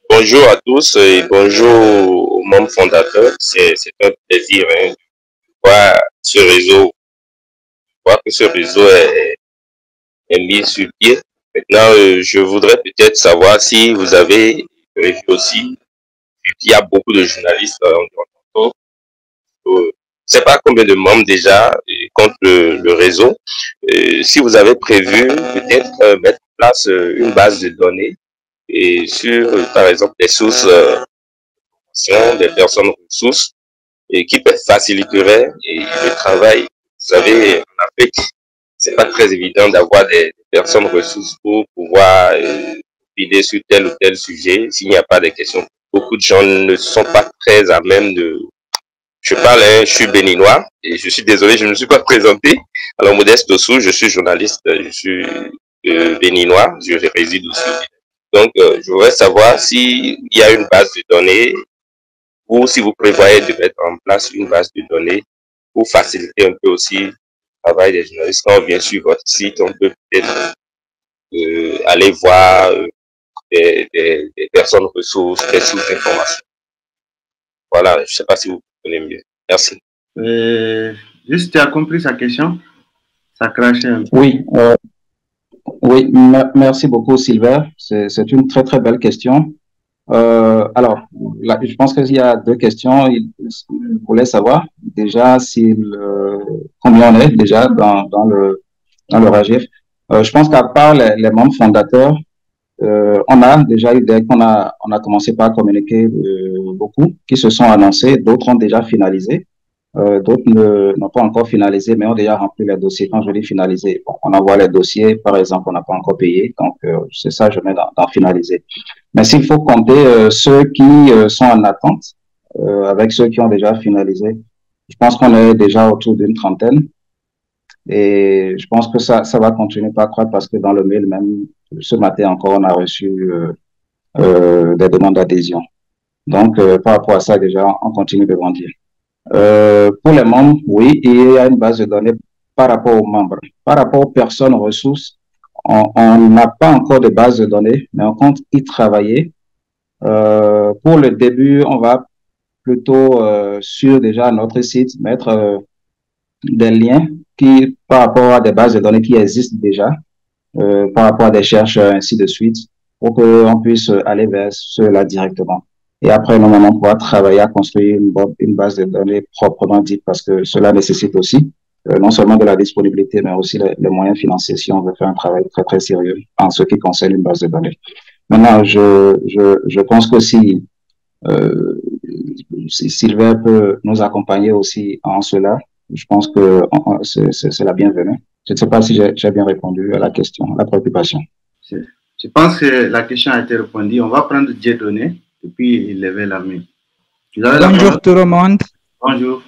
Bonjour à tous et bonjour aux membres fondateurs. C'est un plaisir de voir ce réseau, que ce réseau est mis sur pied. Maintenant, je voudrais peut-être savoir si vous avez prévu aussi, il y a beaucoup de journalistes environnementaux. Je ne sais pas combien de membres déjà compte le réseau. Si vous avez prévu peut-être mettre en place une base de données et sur, par exemple, des sources, des personnes ressources et qui faciliterait le travail. Vous savez, en Afrique, c'est pas très évident d'avoir des personnes ressources pour pouvoir vider sur tel ou tel sujet s'il n'y a pas de questions. Beaucoup de gens ne sont pas très à même de... Je parle, je suis béninois et je suis désolé, je ne me suis pas présenté. Alors, Modeste Dossou, je suis journaliste, je suis béninois, je réside aussi. Donc, je voudrais savoir s'il y a une base de données ou si vous prévoyez de mettre en place une base de données pour faciliter un peu aussi le travail des journalistes. Quand on vient sur votre site, on peut peut-être aller voir des personnes ressources, des sources d'informations. Voilà, je ne sais pas si vous connaissez mieux. Merci. Juste, tu as compris sa question? Ça crachait un peu. Oui, merci beaucoup, Sylvain. C'est une très, très belle question. Alors, là, je pense qu'il y a deux questions. Il voulait savoir déjà combien on est déjà dans le RAGEF. Je pense qu'à part les membres fondateurs, on a déjà eu on a commencé par communiquer beaucoup qui se sont annoncés. D'autres ont déjà finalisé. D'autres n'ont pas encore finalisé, mais ont déjà rempli les dossiers. Quand je dis finaliser, on envoie les dossiers, par exemple, on n'a pas encore payé. Donc, c'est ça, je mets dans finaliser. Mais s'il faut compter ceux qui sont en attente, avec ceux qui ont déjà finalisé, je pense qu'on est déjà autour d'une trentaine. Et je pense que ça va continuer par croître parce que dans le mail, même ce matin encore, on a reçu des demandes d'adhésion. Donc, par rapport à ça, déjà, on continue de grandir. Pour les membres, oui, il y a une base de données par rapport aux membres. Par rapport aux personnes ressources, on n'a pas encore de base de données, mais on compte y travailler. Pour le début, on va plutôt sur déjà notre site mettre des liens par rapport à des bases de données qui existent déjà, par rapport à des chercheurs, ainsi de suite, pour qu'on puisse aller vers cela directement. Et après, normalement, on pourra travailler à construire une base de données proprement dite parce que cela nécessite aussi non seulement de la disponibilité, mais aussi les moyens financiers si on veut faire un travail très, très sérieux en ce qui concerne une base de données. Maintenant, je pense que si Sylvain peut nous accompagner aussi en cela, je pense que c'est la bienvenue. Je ne sais pas si j'ai bien répondu à la question, à la préoccupation. Je pense que la question a été répondue. On va prendre Dieudonné et puis il levait la main. Bonjour tout le monde. Bonjour.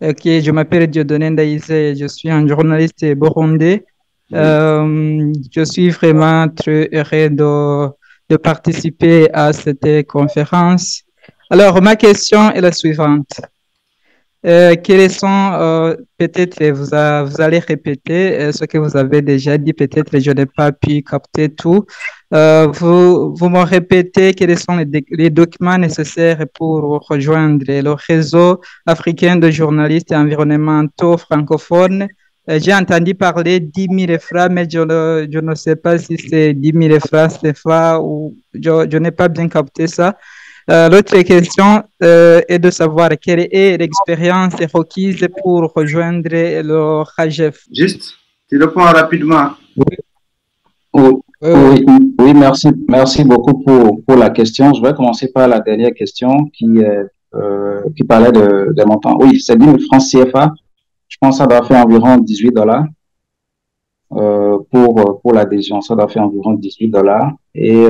Ok, je m'appelle Dieudonné Ndaïse, je suis un journaliste burundais. Je suis vraiment très heureux de participer à cette conférence. Alors, ma question est la suivante. Quels sont, peut-être vous allez répéter ce que vous avez déjà dit, peut-être je n'ai pas pu capter tout. Vous me répétez quels sont les documents nécessaires pour rejoindre le réseau africain de journalistes environnementaux francophones J'ai entendu parler 10 000 francs, mais je ne sais pas si c'est 10 000 francs CFA ou je n'ai pas bien capté ça. L'autre question est de savoir quelle est l'expérience requise pour rejoindre le RAGEF. Juste, tu réponds rapidement. Oui, oui, merci beaucoup pour la question. Je vais commencer par la dernière question qui parlait des montants. Oui, c'est 10 000 francs CFA. Je pense que ça doit faire environ $18 pour l'adhésion. Ça doit faire environ $18 et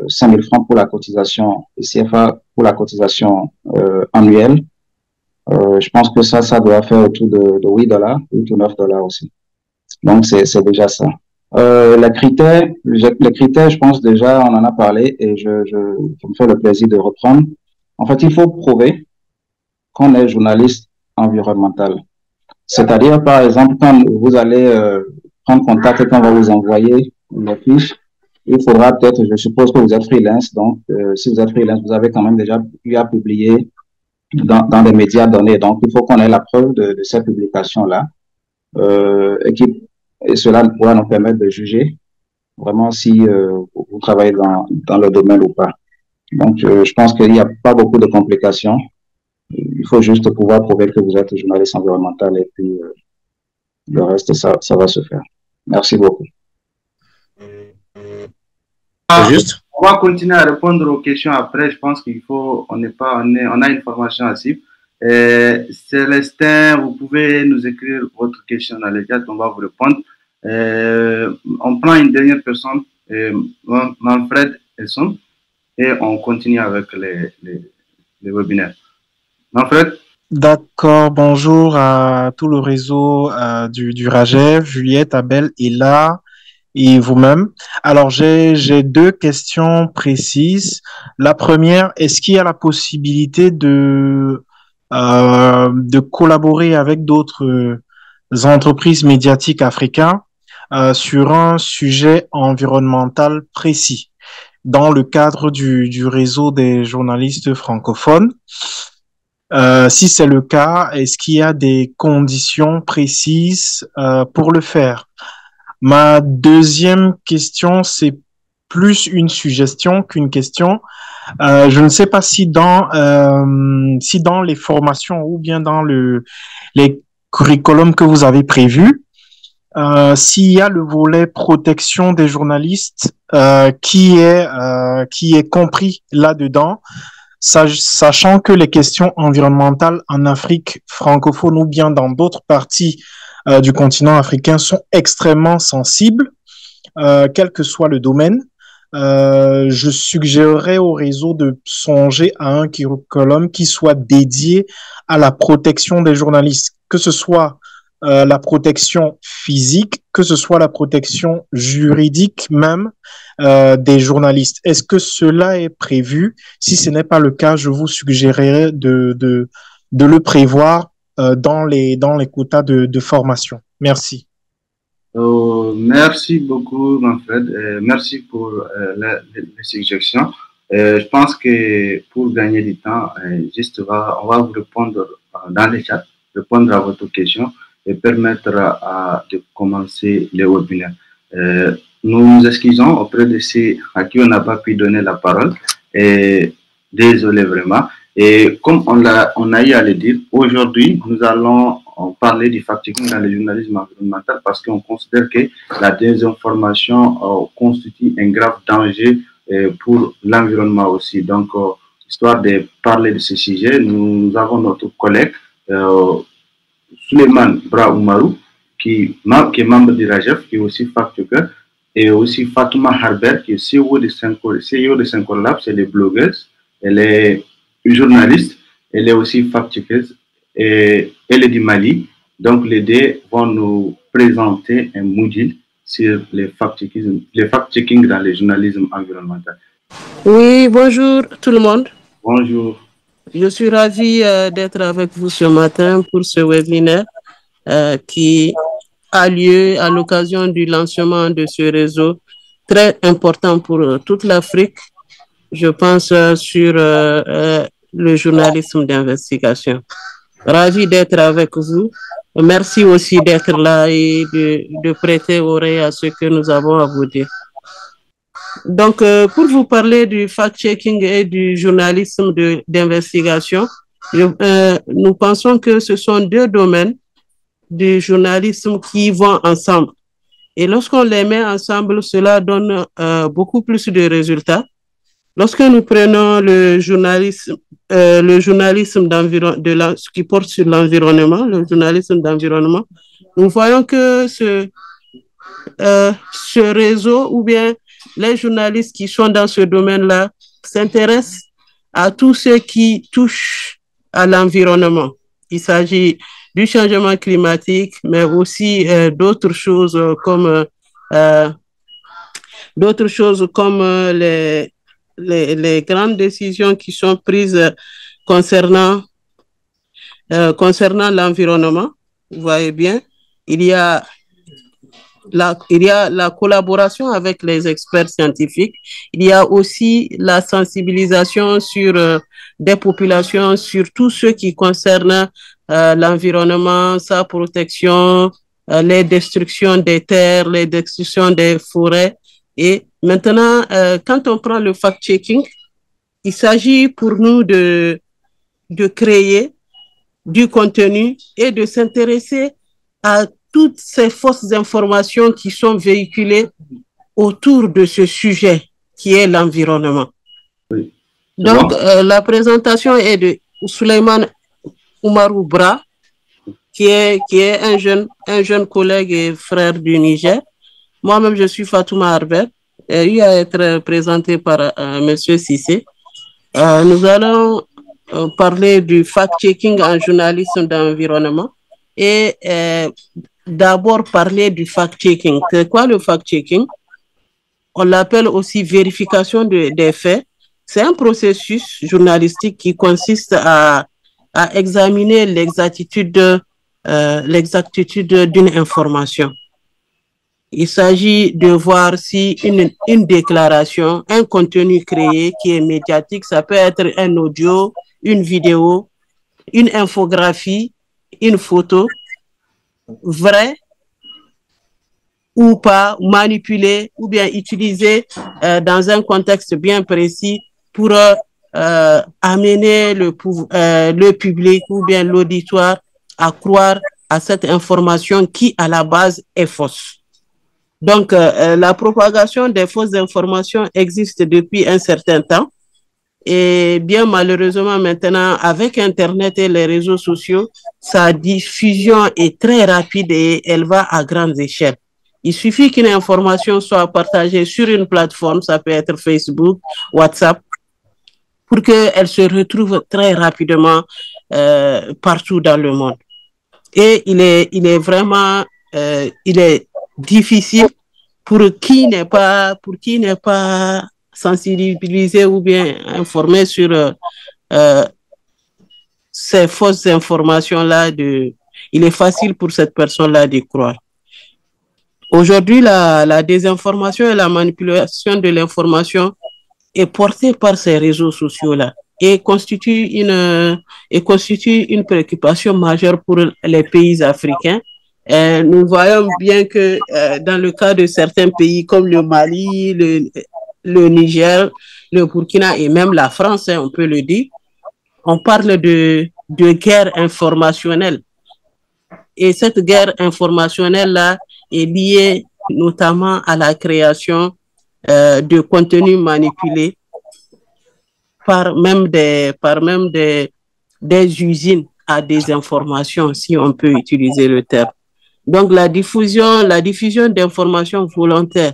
5 000 francs pour la cotisation CFA pour la cotisation annuelle. Je pense que ça doit faire autour de $8, ou $9 aussi. Donc, c'est déjà ça. Les critères, je pense déjà, on en a parlé et je me fais le plaisir de reprendre. En fait, il faut prouver qu'on est journaliste environnemental. C'est-à-dire, par exemple, quand vous allez prendre contact et qu'on va vous envoyer les fiches, il faudra peut-être, je suppose que vous êtes freelance, donc si vous êtes freelance, vous avez quand même déjà eu à publier dans des médias donnés. Donc, il faut qu'on ait la preuve de cette publication-là et cela pourra nous permettre de juger vraiment si vous travaillez dans le domaine ou pas. Donc, je pense qu'il n'y a pas beaucoup de complications. Il faut juste pouvoir prouver que vous êtes journaliste environnemental et puis le reste, ça va se faire. Merci beaucoup. Juste. On va continuer à répondre aux questions après. Je pense qu'il faut, on a une formation à suivre. Célestin, vous pouvez nous écrire votre question dans le chat, on va vous répondre. On prend une dernière personne, Manfred Esson, et on continue avec les webinaires. Manfred? D'accord, bonjour à tout le réseau du RAGEF, Juliette, Abel et là, et vous-même. Alors, j'ai deux questions précises. La première, est-ce qu'il y a la possibilité de collaborer avec d'autres entreprises médiatiques africaines sur un sujet environnemental précis dans le cadre du réseau des journalistes francophones? Si c'est le cas, est-ce qu'il y a des conditions précises pour le faire? Ma deuxième question, c'est plus une suggestion qu'une question. Je ne sais pas si dans les formations ou bien dans les curriculums que vous avez prévus, s'il y a le volet protection des journalistes qui est compris là-dedans, sachant que les questions environnementales en Afrique francophone ou bien dans d'autres parties du continent africain sont extrêmement sensibles, quel que soit le domaine. Je suggérerais au réseau de songer à un curriculum qui soit dédié à la protection des journalistes, que ce soit la protection physique, que ce soit la protection juridique même des journalistes. Est-ce que cela est prévu? Si ce n'est pas le cas, je vous suggérerais de le prévoir dans les quotas de formation. Merci. Merci beaucoup, Manfred. Merci pour les suggestions. Je pense que pour gagner du temps, on va vous répondre dans les chats, répondre à votre question et permettre de commencer les webinaires. Nous nous excusons auprès de ceux à qui on n'a pas pu donner la parole. Et désolé vraiment. Et comme on a eu à le dire, aujourd'hui, nous allons parler du fact-checking dans le journalisme environnemental parce qu'on considère que la désinformation constitue un grave danger pour l'environnement aussi. Donc, histoire de parler de ce sujet, nous avons notre collègue Suleiman Bra Oumarou, qui est membre du RAGEF, qui est aussi fact-checker, et aussi Fatouma Harber, qui est CEO de Synchro Lab, c'est les blogueuses, elle est journaliste, elle est aussi fact-checkeuse, et elle est du Mali. Donc, les deux vont nous présenter un module sur les fact-checking dans le journalisme environnemental. Oui, bonjour tout le monde. Bonjour. Je suis ravie d'être avec vous ce matin pour ce webinaire qui a lieu à l'occasion du lancement de ce réseau très important pour toute l'Afrique. Je pense sur le journalisme d'investigation. Ravi d'être avec vous. Merci aussi d'être là et de prêter oreille à ce que nous avons à vous dire. Donc, pour vous parler du fact-checking et du journalisme d'investigation, nous pensons que ce sont deux domaines du journalisme qui vont ensemble. Et lorsqu'on les met ensemble, cela donne beaucoup plus de résultats. Lorsque nous prenons le journalisme qui porte sur l'environnement, le journalisme d'environnement, nous voyons que ce réseau ou bien les journalistes qui sont dans ce domaine-là s'intéressent à tout ce qui touche à l'environnement. Il s'agit du changement climatique, mais aussi d'autres choses comme les grandes décisions qui sont prises concernant l'environnement. Vous voyez bien, il y a la collaboration avec les experts scientifiques. Il y a aussi la sensibilisation sur des populations, sur tout ce qui concerne l'environnement, sa protection, les destructions des terres, les destructions des forêts. Et maintenant, quand on prend le fact-checking, il s'agit pour nous de créer du contenu et de s'intéresser à toutes ces fausses informations qui sont véhiculées autour de ce sujet qui est l'environnement. Oui. Donc, la présentation est de Souleymane Oumarou Bra, qui est un jeune collègue et frère du Niger. Moi-même, je suis Fatouma Arbet, eu à être présenté par M. Sissé. Nous allons parler du fact-checking en journalisme d'environnement et d'abord parler du fact-checking. C'est quoi le fact-checking? On l'appelle aussi vérification des faits. C'est un processus journalistique qui consiste à examiner l'exactitude d'une information. Il s'agit de voir si une déclaration, un contenu créé qui est médiatique, ça peut être un audio, une vidéo, une infographie, une photo, vrai ou pas, manipulé ou bien utilisé dans un contexte bien précis pour amener le public ou bien l'auditoire à croire à cette information qui, à la base, est fausse. Donc, la propagation des fausses informations existe depuis un certain temps. Et bien malheureusement, maintenant, avec Internet et les réseaux sociaux, sa diffusion est très rapide et elle va à grande échelle. Il suffit qu'une information soit partagée sur une plateforme, ça peut être Facebook, WhatsApp, pour qu'elle se retrouve très rapidement partout dans le monde. Et il est vraiment difficile pour qui n'est pas sensibilisé ou bien informé sur ces fausses informations-là. Il est facile pour cette personne-là d'y croire. Aujourd'hui, la désinformation et la manipulation de l'information est portée par ces réseaux sociaux-là et constitue une préoccupation majeure pour les pays africains. Nous voyons bien que dans le cas de certains pays comme le Mali, le Niger, le Burkina et même la France, on peut le dire, on parle de guerre informationnelle. Et cette guerre informationnelle-là est liée notamment à la création de contenus manipulés par même des usines à désinformation, si on peut utiliser le terme. Donc, la diffusion d'informations volontaires,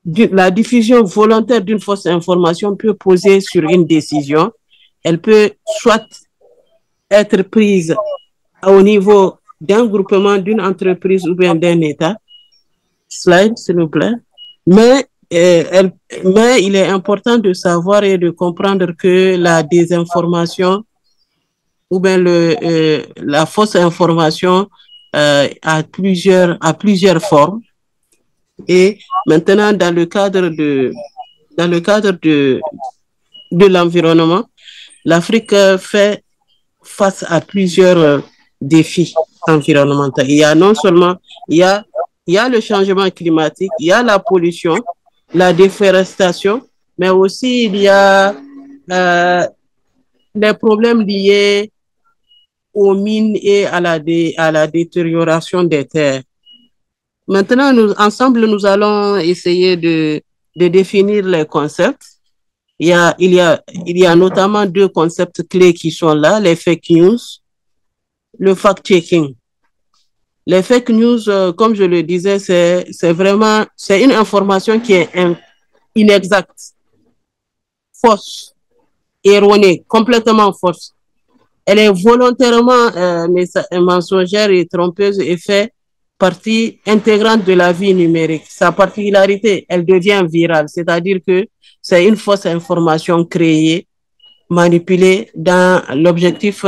la diffusion volontaire d'une fausse information peut poser sur une décision. Elle peut soit être prise au niveau d'un groupement, d'une entreprise ou bien d'un État. Slide, s'il vous plaît. Mais il est important de savoir et de comprendre que la désinformation ou bien la fausse information a plusieurs formes. Et maintenant, dans le cadre de l'environnement, l'Afrique fait face à plusieurs défis environnementaux. Il y a non seulement il y a le changement climatique, il y a la pollution, la déforestation, mais aussi il y a les problèmes liés aux mines et à la détérioration des terres. Maintenant, ensemble, nous allons essayer de définir les concepts. Il y a notamment 2 concepts clés qui sont là, les fake news, le fact-checking. Les fake news, comme je le disais, c'est une information qui est inexacte, fausse, erronée, complètement fausse. Elle est volontairement mensongère et trompeuse et fait partie intégrante de la vie numérique. Sa particularité, elle devient virale, c'est-à-dire que c'est une fausse information créée, manipulée dans l'objectif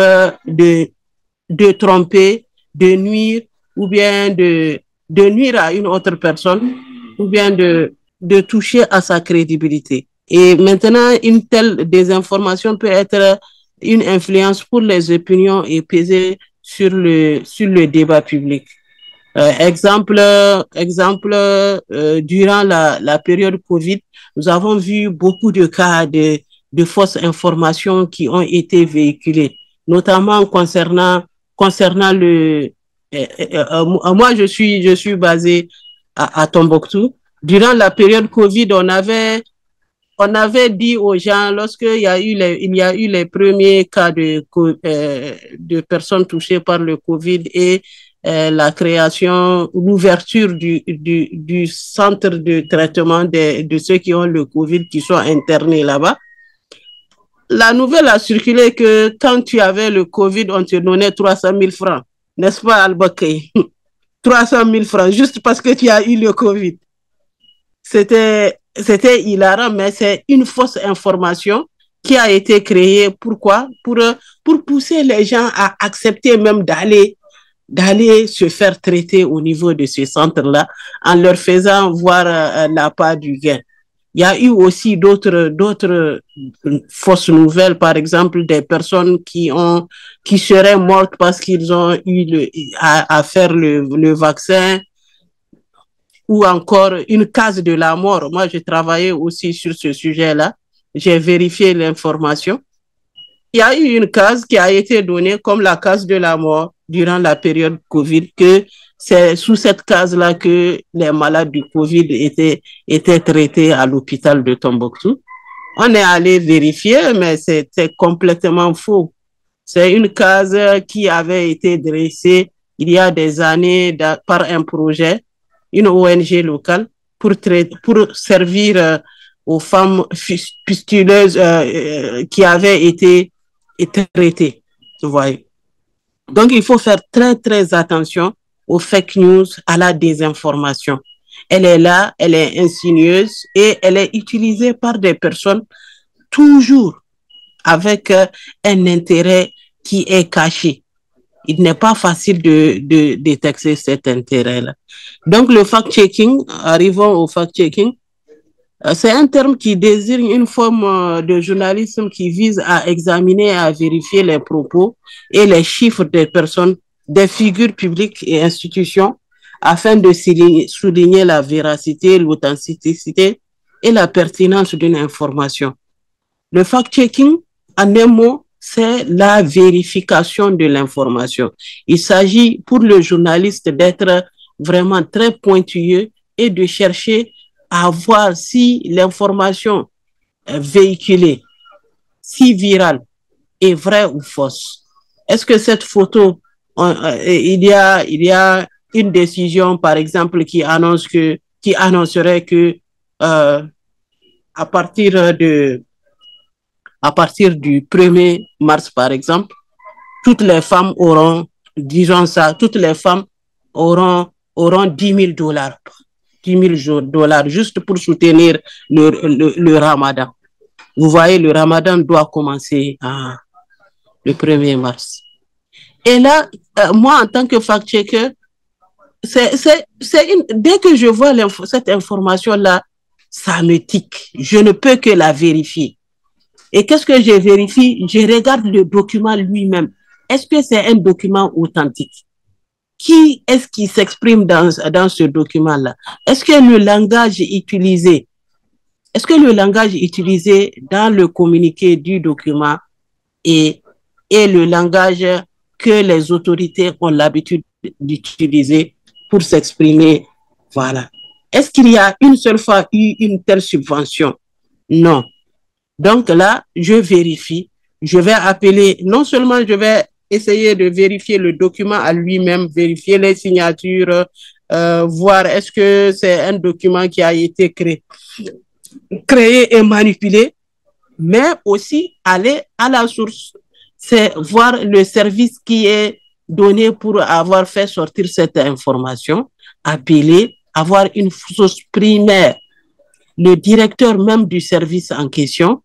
de tromper, de nuire, ou bien de nuire à une autre personne, ou bien de toucher à sa crédibilité. Et maintenant, une telle désinformation peut être une influence pour les opinions et peser sur le débat public. Exemple, durant la période Covid, nous avons vu beaucoup de cas de fausses informations qui ont été véhiculées, notamment concernant le... moi, je suis basé à Tombouctou. Durant la période Covid, on avait dit aux gens, lorsqu'il y a eu les premiers cas de personnes touchées par le Covid et la création, l'ouverture du centre de traitement de ceux qui ont le Covid, qui sont internés là-bas. La nouvelle a circulé que quand tu avais le Covid, on te donnait 300 000 francs. N'est-ce pas, Al-Bakay? 300 000 francs, juste parce que tu as eu le Covid. C'était hilarant, mais c'est une fausse information qui a été créée. Pourquoi? Pour pousser les gens à accepter même d'aller se faire traiter au niveau de ce centre-là, en leur faisant voir la part du gain. Il y a eu aussi d'autres fausses nouvelles, par exemple des personnes qui seraient mortes parce qu'ils ont eu à faire le vaccin, ou encore une case de la mort. Moi, j'ai travaillé aussi sur ce sujet-là. J'ai vérifié l'information. Il y a eu une case qui a été donnée comme la case de la mort durant la période Covid, que c'est sous cette case-là que les malades du Covid étaient traités à l'hôpital de Tombouctou. On est allé vérifier, mais c'était complètement faux. C'est une case qui avait été dressée il y a des années par un projet, une ONG locale, pour servir aux femmes pustuleuses qui avaient été traitées. Vous voyez. Donc, il faut faire très, très attention aux fake news, à la désinformation. Elle est là, elle est insinueuse et elle est utilisée par des personnes toujours avec un intérêt qui est caché. Il n'est pas facile de détecter cet intérêt-là. Donc, le fact-checking, arrivons au fact-checking, c'est un terme qui désigne une forme de journalisme qui vise à examiner et à vérifier les propos et les chiffres des personnes, des figures publiques et institutions, afin de souligner la véracité, l'authenticité et la pertinence d'une information. Le fact-checking, en un mot, c'est la vérification de l'information. Il s'agit pour le journaliste d'être vraiment très pointilleux et de chercher à voir si l'information véhiculée, si virale, est vraie ou fausse. Est-ce que cette photo, il y a une décision, par exemple, qui annoncerait que à partir du 1er mars, par exemple, toutes les femmes auront, disons ça, toutes les femmes auront $10 000. $10 000 juste pour soutenir le ramadan. Vous voyez, le ramadan doit commencer le 1er mars. Et là, moi, en tant que fact-checker, dès que je vois cette information-là, ça me tique. Je ne peux que la vérifier. Et qu'est-ce que je vérifie? Je regarde le document lui-même. est-ce que c'est un document authentique? Qui est-ce qui s'exprime dans ce document-là? Est-ce que le langage utilisé dans le communiqué du document est le langage que les autorités ont l'habitude d'utiliser pour s'exprimer? Voilà. Est-ce qu'il y a une seule fois eu une telle subvention? Non. Donc là, je vérifie. Je vais appeler, non seulement je vais essayer de vérifier le document à lui-même, vérifier les signatures, voir est-ce que c'est un document qui a été créé et manipulé, mais aussi aller à la source. C'est voir le service qui est donné pour avoir fait sortir cette information, appeler, avoir une source primaire, le directeur même du service en question,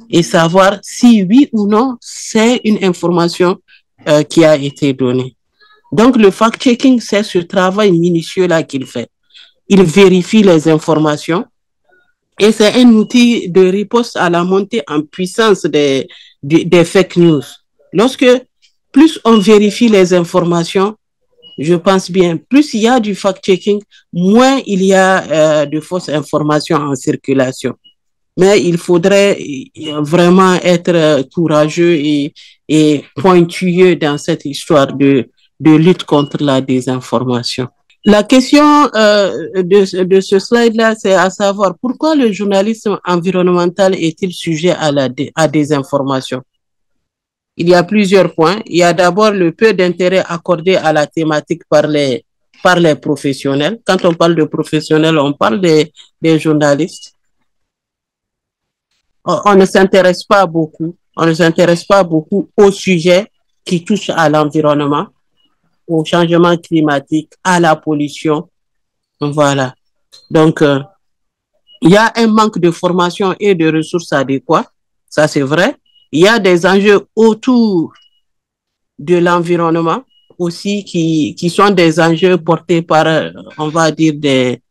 et savoir si oui ou non c'est une information qui a été donnée. Donc le fact-checking, c'est ce travail minutieux-là qu'il fait. Il vérifie les informations et c'est un outil de riposte à la montée en puissance des fake news. Lorsque plus on vérifie les informations, je pense bien, plus il y a du fact-checking, moins il y a de fausses informations en circulation. Mais il faudrait vraiment être courageux et pointilleux dans cette histoire de lutte contre la désinformation. La question de ce slide-là, c'est à savoir pourquoi le journalisme environnemental est-il sujet à des informations? Il y a plusieurs points. Il y a d'abord le peu d'intérêt accordé à la thématique par les professionnels. Quand on parle de professionnels, on parle des journalistes. On ne s'intéresse pas beaucoup aux sujets qui touchent à l'environnement, au changement climatique, à la pollution. Voilà. Donc, il y a un manque de formation et de ressources adéquates, ça c'est vrai. Il y a des enjeux autour de l'environnement aussi qui sont des enjeux portés par, on va dire, des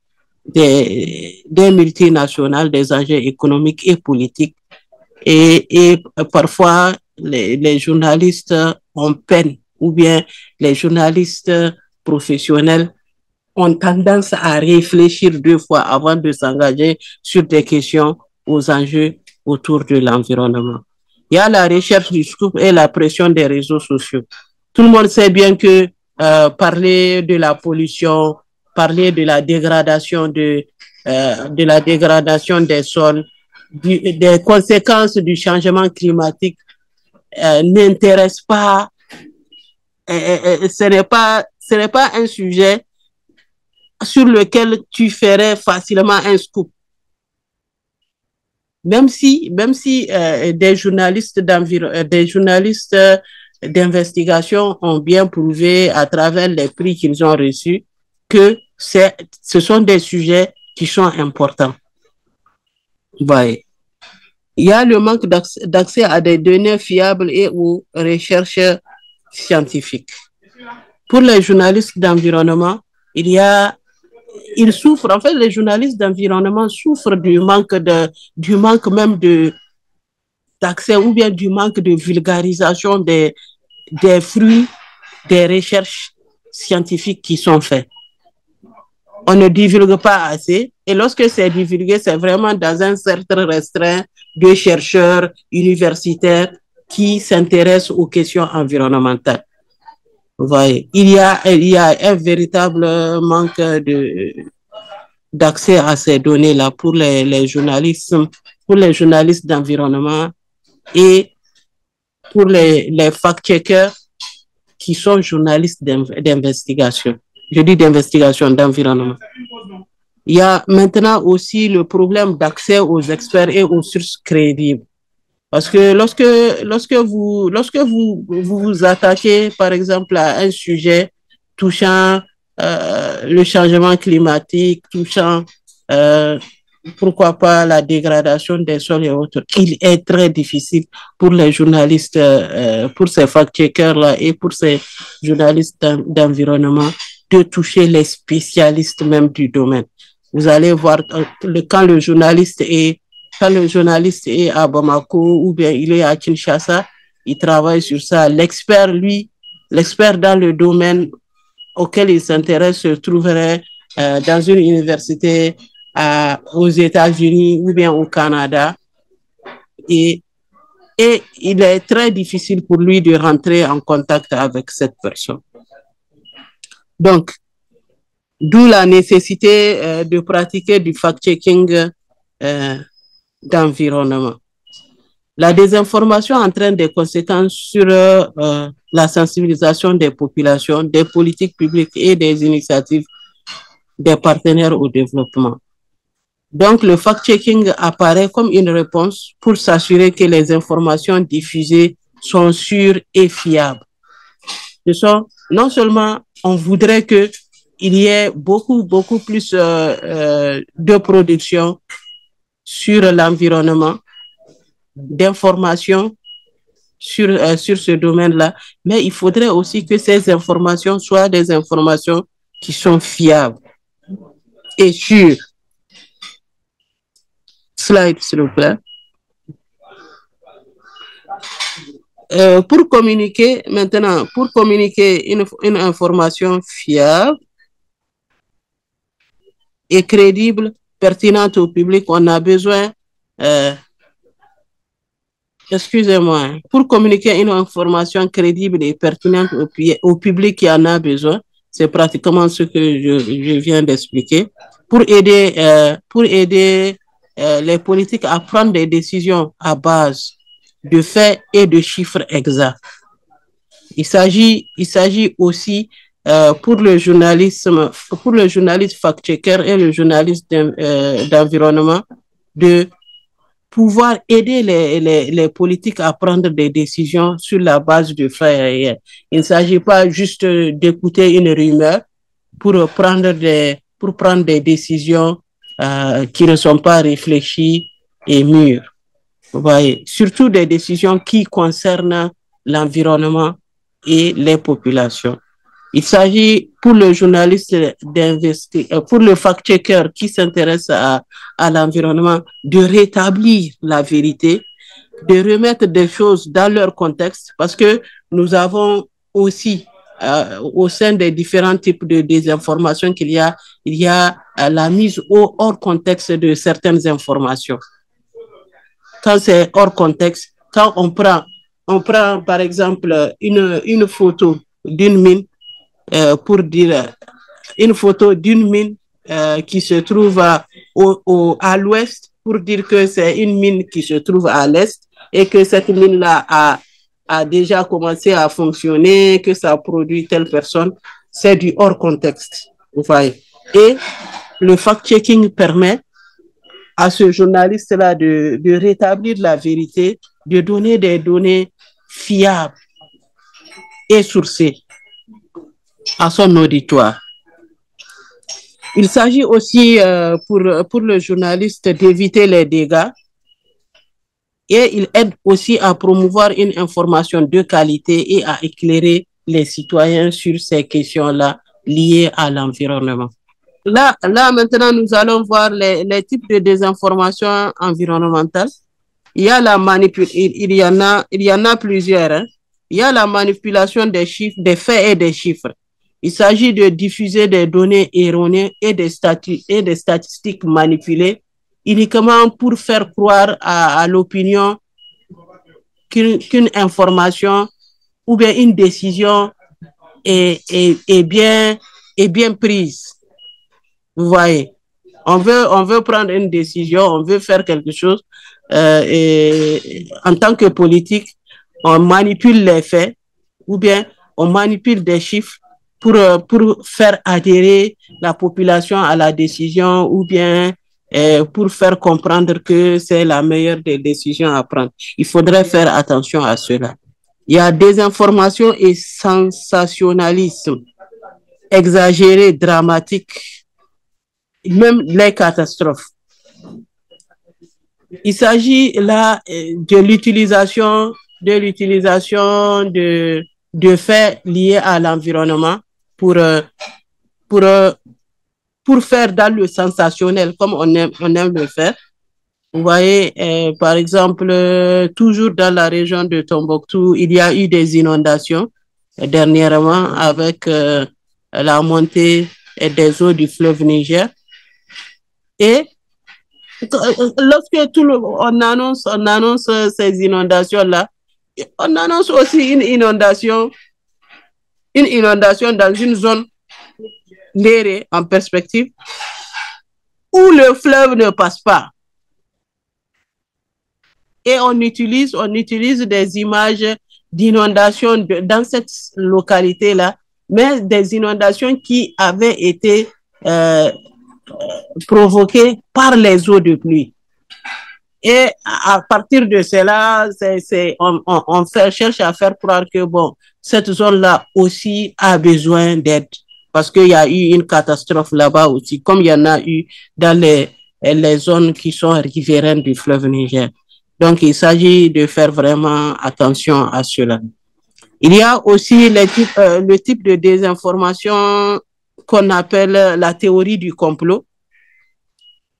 multinationales, des enjeux économiques et politiques. Et parfois, les journalistes ont peine, ou bien les journalistes professionnels ont tendance à réfléchir 2 fois avant de s'engager sur des questions aux enjeux autour de l'environnement. Il y a la recherche du scoop et la pression des réseaux sociaux. Tout le monde sait bien que parler de la pollution, parler de la dégradation des sols, des conséquences du changement climatique n'intéresse pas, ce n'est pas un sujet sur lequel tu ferais facilement un scoop. Même si des journalistes d'investigation ont bien prouvé à travers les prix qu'ils ont reçus que ce sont des sujets qui sont importants. Ouais. Il y a le manque d'accès à des données fiables et aux recherches scientifiques. Pour les journalistes d'environnement, ils souffrent, en fait, les journalistes d'environnement souffrent du manque même d'accès ou bien du manque de vulgarisation des fruits des recherches scientifiques qui sont faites. On ne divulgue pas assez et lorsque c'est divulgué, c'est vraiment dans un cercle restreint de chercheurs universitaires qui s'intéressent aux questions environnementales. Vous voyez, il y a un véritable manque d'accès à ces données-là pour les journalistes d'environnement et pour les fact-checkers qui sont journalistes d'investigation. Je dis d'investigation, d'environnement. Il y a maintenant aussi le problème d'accès aux experts et aux sources crédibles. Parce que lorsque vous vous attaquez, par exemple, à un sujet touchant le changement climatique, touchant, pourquoi pas, la dégradation des sols et autres, il est très difficile pour les journalistes, pour ces fact-checkers-là et pour ces journalistes d'environnement de toucher les spécialistes même du domaine. Vous allez voir, quand le journaliste est à Bamako ou bien il est à Kinshasa, il travaille sur ça. L'expert, lui, l'expert dans le domaine auquel il s'intéresse se trouverait dans une université aux États-Unis ou bien au Canada. Et il est très difficile pour lui de rentrer en contact avec cette personne. Donc, d'où la nécessité de pratiquer du fact-checking d'environnement. La désinformation entraîne des conséquences sur la sensibilisation des populations, des politiques publiques et des initiatives des partenaires au développement. Donc, le fact-checking apparaît comme une réponse pour s'assurer que les informations diffusées sont sûres et fiables. Non seulement on voudrait qu'il y ait beaucoup plus de production sur l'environnement, d'informations sur ce domaine-là, mais il faudrait aussi que ces informations soient des informations qui sont fiables et sûres. Slide, s'il vous plaît. Pour communiquer une information fiable et crédible, pertinente au public, on a besoin, pour communiquer une information crédible et pertinente au public qui en a besoin, c'est pratiquement ce que je viens d'expliquer, pour aider les politiques à prendre des décisions à base de faits et de chiffres exacts. Il s'agit aussi pour le journaliste fact-checker et le journaliste d'environnement de pouvoir aider les politiques à prendre des décisions sur la base de faits réels. Il ne s'agit pas juste d'écouter une rumeur pour prendre des décisions qui ne sont pas réfléchies et mûres. Vous voyez, surtout des décisions qui concernent l'environnement et les populations. Il s'agit pour le journaliste pour le fact-checker qui s'intéresse à l'environnement, de rétablir la vérité, de remettre des choses dans leur contexte, parce que nous avons aussi au sein des différents types de désinformation il y a la mise hors contexte de certaines informations. Quand c'est hors contexte, quand on prend par exemple une photo d'une mine, pour dire une photo d'une mine qui se trouve à l'ouest, pour dire que c'est une mine qui se trouve à l'est et que cette mine-là a déjà commencé à fonctionner, que ça produit telle personne, c'est du hors contexte. Vous voyez. Et le fact-checking permet à ce journaliste-là de rétablir la vérité, de donner des données fiables et sourcées à son auditoire. Il s'agit aussi pour le journaliste d'éviter les dégâts et il aide aussi à promouvoir une information de qualité et à éclairer les citoyens sur ces questions-là liées à l'environnement. Là, maintenant, nous allons voir les types de désinformation environnementale. Il y a il y en a plusieurs. Hein. Il y a la manipulation des chiffres, des faits et des chiffres. Il s'agit de diffuser des données erronées et des statistiques manipulées uniquement pour faire croire à l'opinion qu'une information ou bien une décision est bien prise. Vous voyez, on veut prendre une décision, on veut faire quelque chose et en tant que politique, on manipule les faits ou bien on manipule des chiffres pour faire adhérer la population à la décision ou bien pour faire comprendre que c'est la meilleure des décisions à prendre. Il faudrait faire attention à cela. Il y a désinformation et sensationnalisme exagéré, dramatique, même les catastrophes. Il s'agit là de l'utilisation de faits liés à l'environnement pour faire dans le sensationnel, comme on aime le faire, Vous voyez, par exemple, toujours dans la région de Tombouctou, il y a eu des inondations dernièrement avec la montée des eaux du fleuve Niger. Et lorsque on annonce ces inondations-là, on annonce aussi une inondation dans une zone lérée en perspective où le fleuve ne passe pas. Et on utilise des images d'inondations dans cette localité-là, mais des inondations qui avaient été provoquées par les eaux de pluie. Et à partir de cela, on cherche à faire croire que bon, cette zone-là aussi a besoin d'aide parce qu'il y a eu une catastrophe là-bas aussi, comme il y en a eu dans les zones qui sont riveraines du fleuve Niger. Donc, il s'agit de faire vraiment attention à cela. Il y a aussi le type de désinformation qu'on appelle la théorie du complot.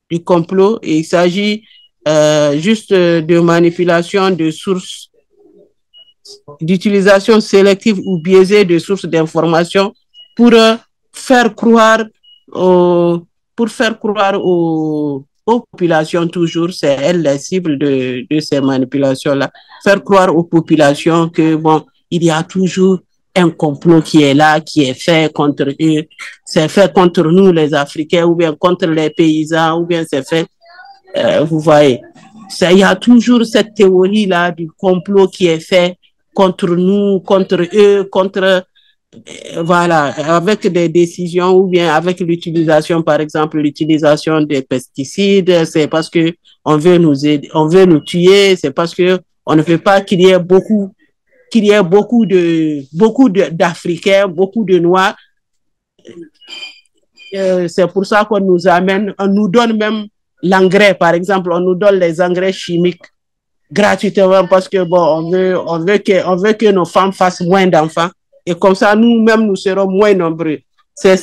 Il s'agit juste de manipulation de sources, d'utilisation sélective ou biaisée de sources d'information pour faire croire aux populations, toujours, c'est elles la cible de ces manipulations-là, faire croire aux populations que, bon, il y a toujours un complot qui est là, qui est fait contre eux, c'est fait contre nous, les Africains, ou bien contre les paysans, ou bien c'est fait, vous voyez, il y a toujours cette théorie-là du complot qui est fait contre nous, contre eux, contre... Voilà, avec des décisions ou bien avec l'utilisation, par exemple, l'utilisation des pesticides, c'est parce que on veut nous aider, on veut nous tuer, c'est parce que on ne veut pas qu'il y ait beaucoup d'Africains, beaucoup de Noirs. C'est pour ça qu'on nous amène, on nous donne même l'engrais, par exemple, on nous donne les engrais chimiques gratuitement parce que bon, on veut que nos femmes fassent moins d'enfants. Et comme ça, nous-mêmes, nous serons moins nombreux. Ce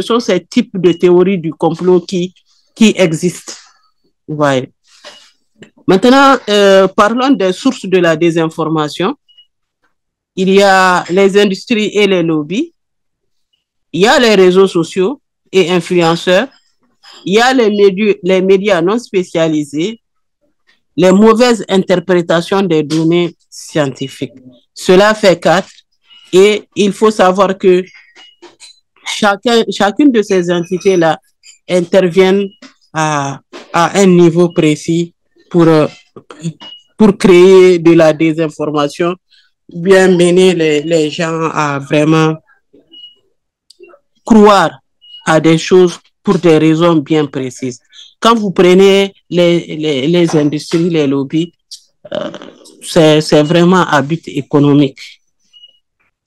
sont ces types de théories du complot qui existent. Ouais. Maintenant, parlons des sources de la désinformation. Il y a les industries et les lobbies. Il y a les réseaux sociaux et influenceurs. Il y a les médias non spécialisés. Les mauvaises interprétations des données scientifiques. Cela fait 4. Et il faut savoir que chacune de ces entités-là interviennent à un niveau précis pour créer de la désinformation, bien mener les gens à vraiment croire à des choses pour des raisons bien précises. Quand vous prenez les industries, les lobbies, c'est vraiment à but économique.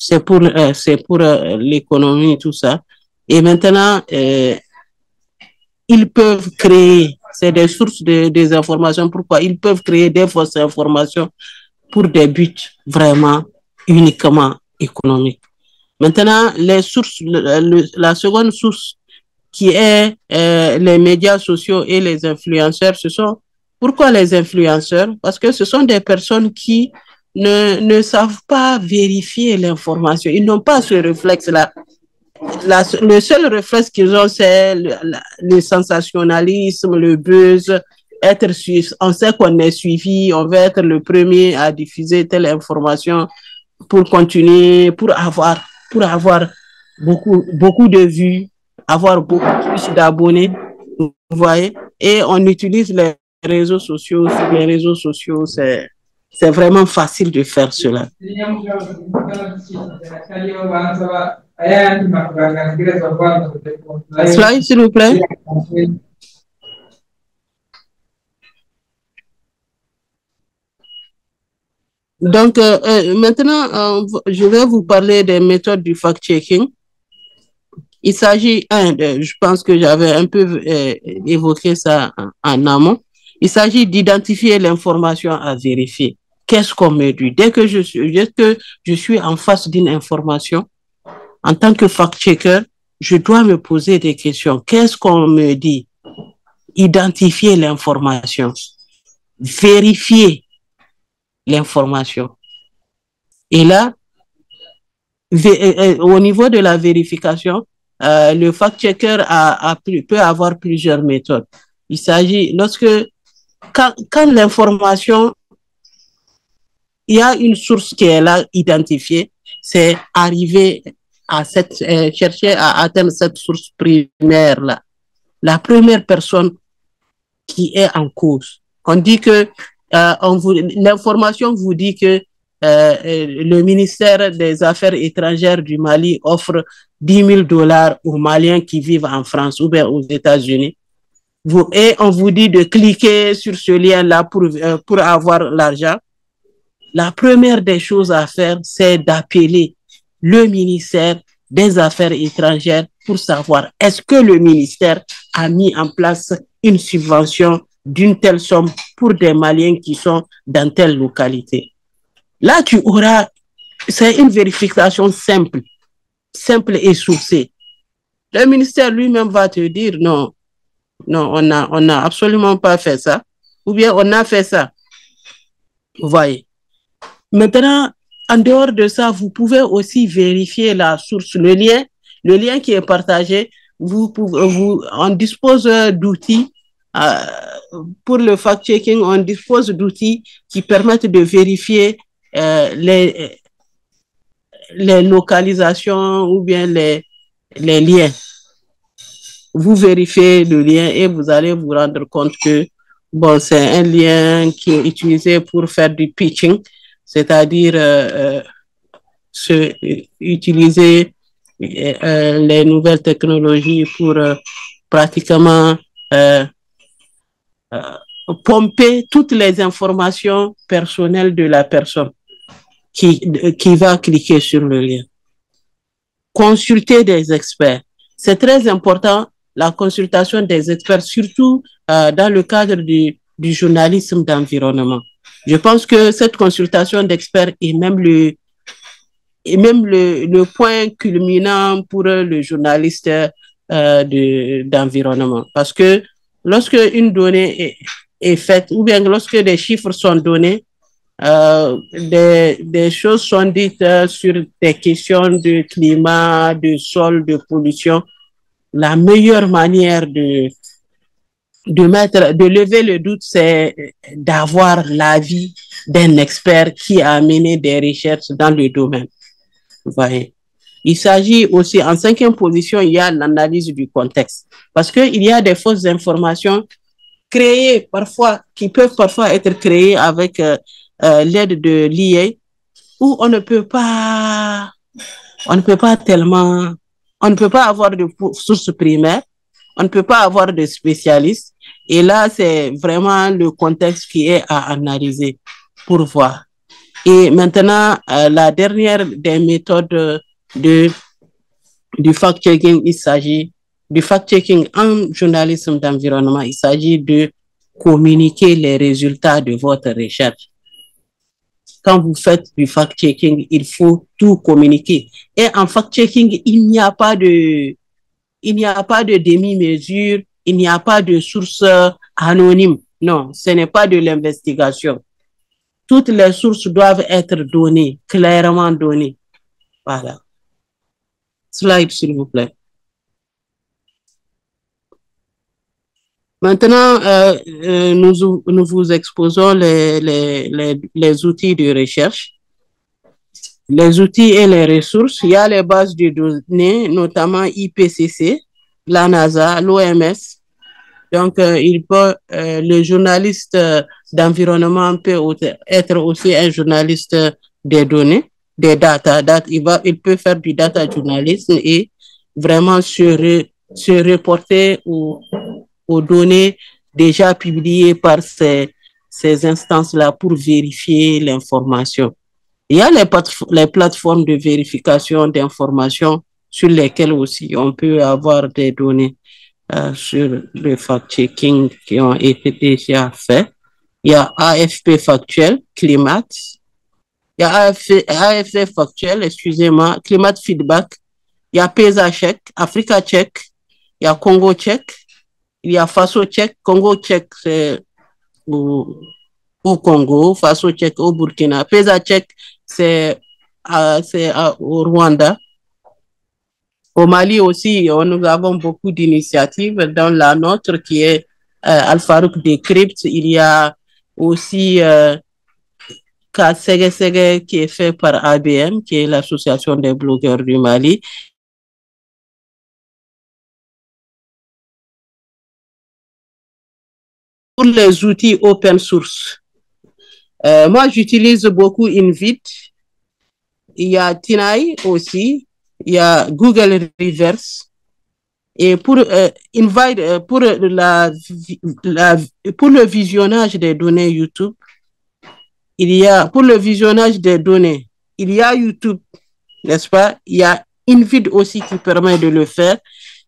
C'est pour l'économie, tout ça. Et maintenant, ils peuvent créer, c'est des sources des informations. Pourquoi? Ils peuvent créer des fausses informations pour des buts vraiment uniquement économiques. Maintenant, les sources, la seconde source qui est les médias sociaux et les influenceurs, pourquoi les influenceurs? Parce que ce sont des personnes qui ne savent pas vérifier l'information. Ils n'ont pas ce réflexe-là. Le seul réflexe qu'ils ont, c'est le sensationnalisme, le buzz, être suivi. On sait qu'on est suivi, on veut être le premier à diffuser telle information pour continuer, pour avoir beaucoup de vues, avoir beaucoup plus d'abonnés, vous voyez. Et on utilise les réseaux sociaux. Sur les réseaux sociaux, c'est vraiment facile de faire cela. Slide, s'il vous plaît. Donc, maintenant, je vais vous parler des méthodes du fact-checking. Il s'agit, je pense que j'avais un peu évoqué ça en amont, il s'agit d'identifier l'information à vérifier. Qu'est-ce qu'on me dit? Dès que je suis en face d'une information, en tant que fact-checker, je dois me poser des questions. Qu'est-ce qu'on me dit? identifier l'information, vérifier l'information. Et là, au niveau de la vérification, le fact-checker peut avoir plusieurs méthodes. Il s'agit, quand l'information, il y a une source qui est là identifiée, c'est arriver à chercher à atteindre cette source primaire-là. La première personne qui est en cause. On dit que, l'information vous dit que le ministère des Affaires étrangères du Mali offre $10 000 aux Maliens qui vivent en France ou bien aux États-Unis. Et on vous dit de cliquer sur ce lien-là pour avoir l'argent. La première des choses à faire, c'est d'appeler le ministère des Affaires étrangères pour savoir est-ce que le ministère a mis en place une subvention d'une telle somme pour des Maliens qui sont dans telle localité. Là, c'est une vérification simple et sourcée. Le ministère lui-même va te dire non, on n'a absolument pas fait ça, ou bien on a fait ça. Vous voyez. Maintenant, en dehors de ça, vous pouvez aussi vérifier la source, le lien qui est partagé. On dispose d'outils pour le fact-checking, on dispose d'outils qui permettent de vérifier les localisations ou bien les liens. Vous vérifiez le lien et vous allez vous rendre compte que c'est un lien qui est utilisé pour faire du pitching, c'est-à-dire utiliser les nouvelles technologies pour pratiquement pomper toutes les informations personnelles de la personne qui va cliquer sur le lien. Consulter des experts. C'est très important, la consultation des experts, surtout dans le cadre du journalisme d'environnement. Je pense que cette consultation d'experts est même le point culminant pour le journaliste d'environnement. Parce que lorsque une donnée est faite, ou bien lorsque des chiffres sont donnés, des choses sont dites sur des questions de climat, de sol, de pollution. La meilleure manière de lever le doute, c'est d'avoir l'avis d'un expert qui a mené des recherches dans le domaine. Vous voyez. Il s'agit aussi, en 5e position, il y a l'analyse du contexte. Parce qu'il y a des fausses informations qui peuvent parfois être créées avec l'aide de l'IA, où on ne peut pas avoir de sources primaires, on ne peut pas avoir de spécialistes. Et là, c'est vraiment le contexte qui est à analyser pour voir. Et maintenant, la dernière des méthodes du fact-checking, il s'agit du fact-checking en journalisme d'environnement. Il s'agit de communiquer les résultats de votre recherche. Quand vous faites du fact-checking, il faut tout communiquer. Et en fact-checking, il n'y a pas de demi-mesure, il n'y a pas de source anonyme. Non, ce n'est pas de l'investigation. Toutes les sources doivent être données, clairement données. Voilà. Slide, s'il vous plaît. Maintenant, nous vous exposons les outils de recherche. Les outils et les ressources. Il y a les bases de données, notamment IPCC, la NASA, l'OMS. Donc, le journaliste d'environnement peut être aussi un journaliste des données, des data. Il peut faire du data journalisme et vraiment se reporter aux données déjà publiées par ces instances-là pour vérifier l'information. Il y a les plateformes de vérification d'informations sur lesquelles aussi on peut avoir des données sur le fact-checking qui ont été déjà faits. Il y a AFP Factuel, Climat. Il y a AFP Factuel, excusez-moi, Climat Feedback. Il y a PESA Check, Africa Check. Il y a Congo Check. Il y a Faso tchèque, Congo tchèque, c'est au Congo, Faso tchèque au Burkina, Pesa tchèque, c'est au Rwanda. Au Mali aussi, nous avons beaucoup d'initiatives, dans la nôtre qui est Al-Farouk Decrypt. Il y a aussi Kasege qui est fait par ABM, qui est l'association des blogueurs du Mali. Pour les outils open source, moi j'utilise beaucoup Invite. Il y a Tinai aussi. Il y a Google Reverse. Et pour pour le visionnage des données YouTube, pour le visionnage des données, il y a YouTube, n'est-ce pas? Il y a Invite aussi qui permet de le faire.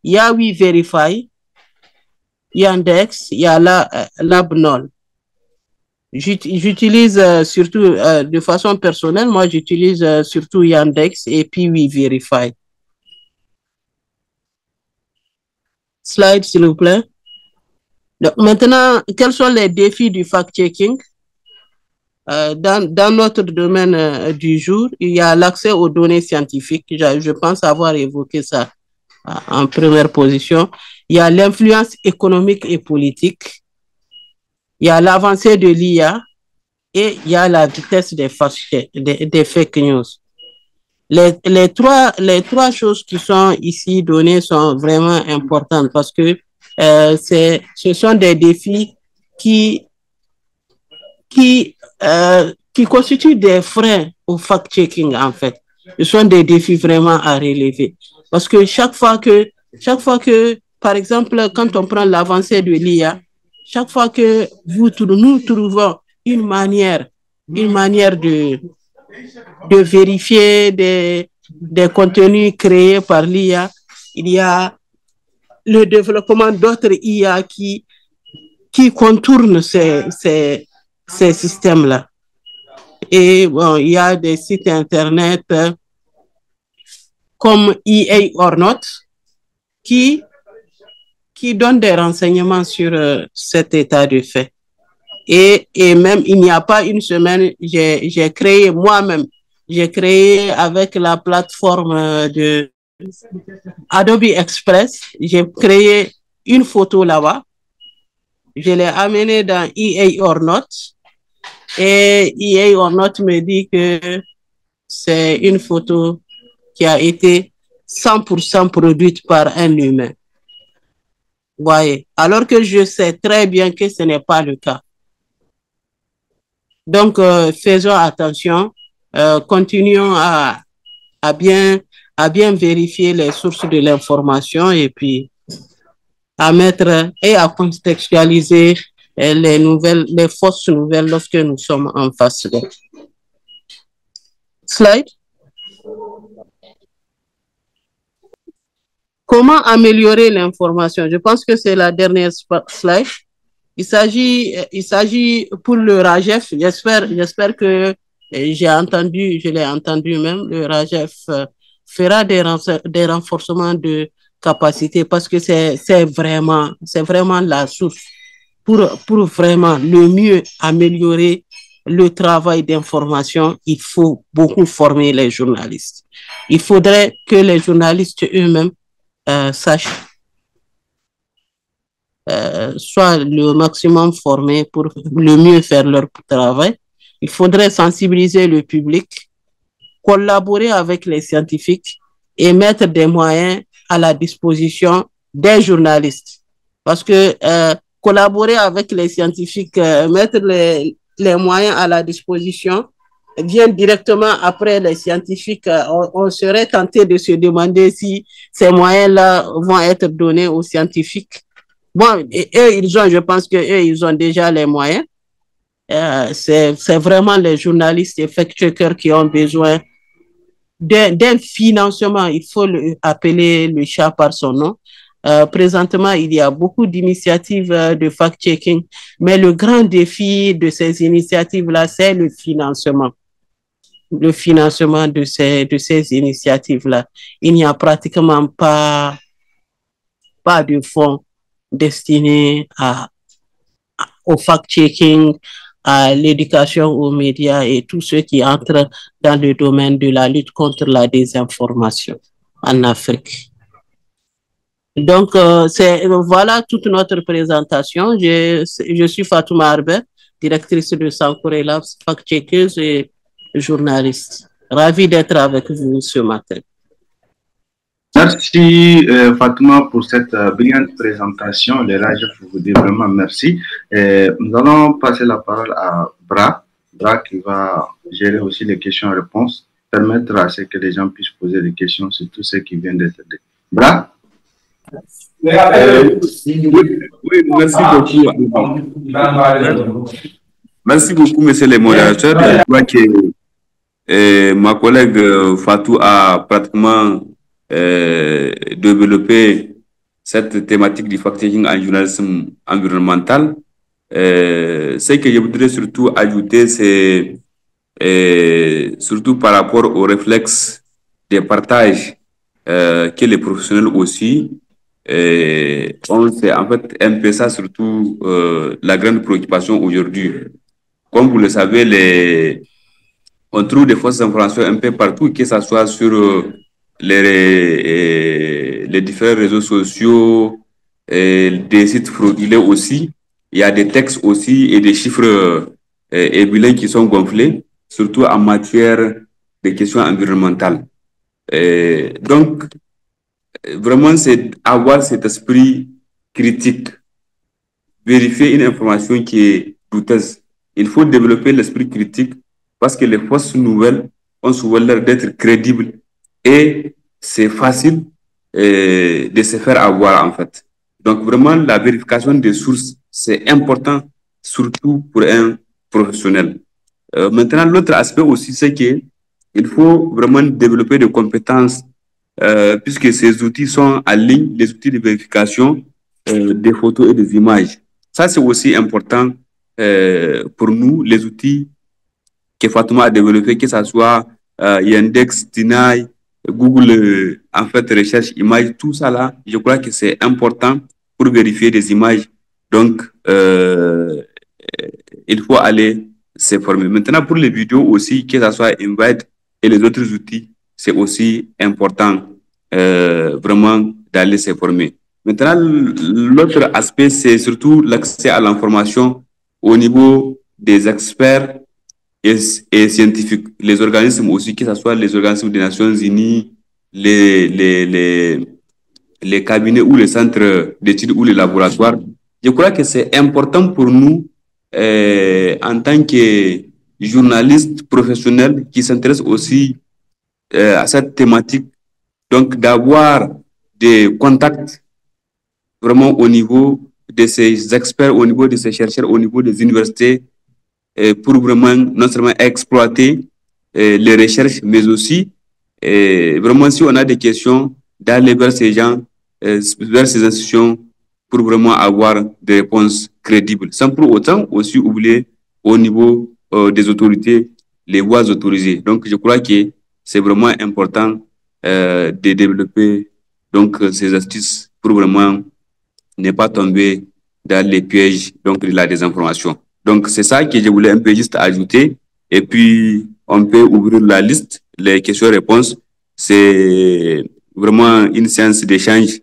Il y a WeVerify, Yandex, il y a Labnol. J'utilise surtout de façon personnelle, moi j'utilise surtout Yandex et puis WeVerify. Slide, s'il vous plaît. Donc, maintenant, quels sont les défis du fact-checking? Dans notre domaine du jour, il y a l'accès aux données scientifiques. Je pense avoir évoqué ça en première position. Il y a l'influence économique et politique. Il y a l'avancée de l'IA et il y a la vitesse des fake news. Les trois choses qui sont ici données sont vraiment importantes parce que ce sont des défis qui constituent des freins au fact-checking, en fait. Ce sont des défis vraiment à relever. Parce que chaque fois que, par exemple, quand on prend l'avancée de l'IA, chaque fois que nous trouvons une manière de vérifier des contenus créés par l'IA, il y a le développement d'autres IA qui contournent ces systèmes-là. Et bon, il y a des sites Internet comme EA or Not qui donnent des renseignements sur cet état de fait. Et même, il n'y a pas une semaine, j'ai créé moi-même, avec la plateforme de Adobe Express, j'ai créé une photo là-bas. Je l'ai amenée dans EA or Not. Et EA or Not me dit que c'est une photo qui a été 100% produite par un humain. Vous voyez, alors que je sais très bien que ce n'est pas le cas. Donc, faisons attention, continuons à bien vérifier les sources de l'information et puis à mettre et à contextualiser les fausses nouvelles lorsque nous sommes en face d'elles. Slide. Comment améliorer l'information? Je pense que c'est la dernière slide. Il s'agit pour le RAGEF, j'espère que je l'ai entendu même, le RAGEF fera des renforcements de capacité parce que c'est vraiment la source pour vraiment le mieux améliorer le travail d'information. Il faut beaucoup former les journalistes. Il faudrait que les journalistes eux-mêmes sachent soient le maximum formés pour le mieux faire leur travail. Il faudrait sensibiliser le public, collaborer avec les scientifiques et mettre des moyens à la disposition des journalistes. Parce que collaborer avec les scientifiques, mettre les moyens à la disposition, vient directement après les scientifiques. On serait tenté de se demander si ces moyens-là vont être donnés aux scientifiques. Bon, et eux, je pense qu'eux, ils ont déjà les moyens. C'est vraiment les journalistes et fact-checkers qui ont besoin d'un financement. Il faut appeler le chat par son nom. Présentement, il y a beaucoup d'initiatives de fact-checking, mais le grand défi de ces initiatives-là, c'est le financement. Le financement de ces initiatives-là. Il n'y a pratiquement pas de fonds destinés au fact-checking, à l'éducation aux médias et tout ce qui entre dans le domaine de la lutte contre la désinformation en Afrique. Donc, voilà toute notre présentation. Je suis Fatouma Arber, directrice de Sankore Labs, fact-checkeuse et journaliste. Ravie d'être avec vous ce matin. Merci Fatouma pour cette brillante présentation. Les RAGEF, je vous dis vraiment merci. Nous allons passer la parole à Bra qui va gérer aussi les questions-réponses, permettre à ce que les gens puissent poser des questions sur tout ce qui vient d'être dit. Bra? Oui, merci beaucoup. Merci beaucoup, monsieur le modérateur. Je crois que ma collègue Fatou a pratiquement développé cette thématique du fact-checking en journalisme environnemental. Ce que je voudrais surtout ajouter, c'est surtout par rapport au réflexe des partages que les professionnels aussi ont. C'est en fait un peu ça surtout la grande préoccupation aujourd'hui. Comme vous le savez, on trouve des fausses informations un peu partout, que ce soit sur les différents réseaux sociaux, des sites frauduleux aussi. Il y a des textes aussi et des chiffres et bilans qui sont gonflés, surtout en matière de questions environnementales. Donc, vraiment, c'est avoir cet esprit critique, vérifier une information qui est douteuse. Il faut développer l'esprit critique parce que les fausses nouvelles ont souvent l'air d'être crédibles et c'est facile de se faire avoir en fait. Donc vraiment, la vérification des sources, c'est important, surtout pour un professionnel. Maintenant, l'autre aspect aussi, c'est qu'il faut vraiment développer des compétences puisque ces outils sont en ligne, les outils de vérification des photos et des images. Ça, c'est aussi important pour nous, les outils que Fatouma a développés, que ce soit Yandex, Tinai, Google, en fait, recherche images, tout ça là, je crois que c'est important pour vérifier des images. Donc, il faut aller se former. Maintenant, pour les vidéos aussi, que ce soit Invite et les autres outils, c'est aussi important vraiment d'aller se former. Maintenant, l'autre aspect, c'est surtout l'accès à l'information au niveau des experts et scientifiques. Les organismes aussi, que ce soit les organismes des Nations Unies, les cabinets ou les centres d'études ou les laboratoires. Je crois que c'est important pour nous, en tant que journalistes professionnels qui s'intéressent aussi à cette thématique, donc d'avoir des contacts vraiment au niveau de ces experts, au niveau de ces chercheurs, au niveau des universités, pour vraiment non seulement exploiter les recherches, mais aussi vraiment si on a des questions, d'aller vers ces gens, vers ces institutions pour vraiment avoir des réponses crédibles, sans pour autant aussi oublier au niveau des autorités les voies autorisées. Donc je crois que c'est vraiment important de développer donc ces astuces pour vraiment ne pas tomber dans les pièges donc de la désinformation. Donc c'est ça que je voulais un peu juste ajouter. Et puis on peut ouvrir la liste, les questions-réponses. C'est vraiment une séance d'échange.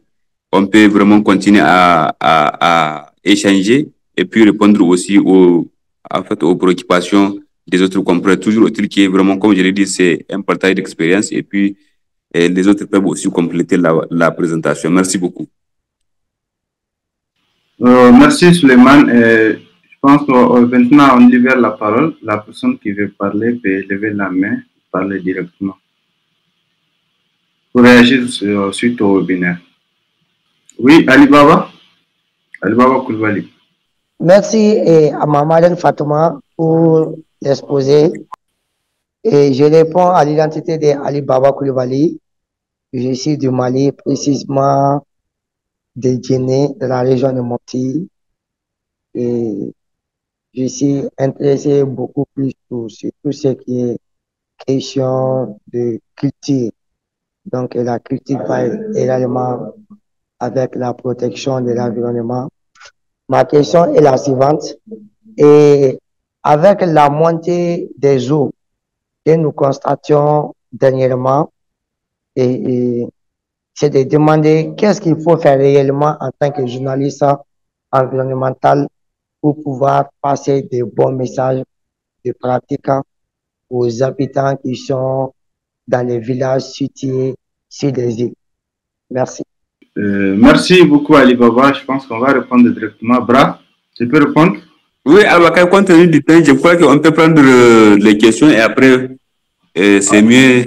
On peut vraiment continuer à échanger et puis répondre aussi aux préoccupations des autres compris. Toujours utile qui est vraiment, comme je l'ai dit, c'est un partage d'expérience et puis les autres peuvent aussi compléter la présentation. Merci beaucoup. Merci Suleiman. Je pense que maintenant on libère la parole. La personne qui veut parler peut lever la main, parler directement. Pour réagir suite au webinaire. Oui, Alibaba Koulibaly. Merci à Mamadou Fatouma pour l'exposé. Et je réponds à l'identité d'Ali Baba Koulibaly. Je suis du Mali, précisément de Djenné, de la région de Mopti. Et je suis intéressé beaucoup plus sur tout ce qui est question de culture. Donc la culture va également avec la protection de l'environnement. Ma question est la suivante. Et avec la montée des eaux que nous constations dernièrement, et c'est de demander qu'est-ce qu'il faut faire réellement en tant que journaliste environnemental pour pouvoir passer de bons messages de pratique aux habitants qui sont dans les villages situés sur les îles. Merci. Merci beaucoup Ali Baba. Je pense qu'on va répondre directement. Bra, tu peux répondre? Oui, alors compte tenu du temps, je crois qu'on peut prendre les questions et après, c'est mieux.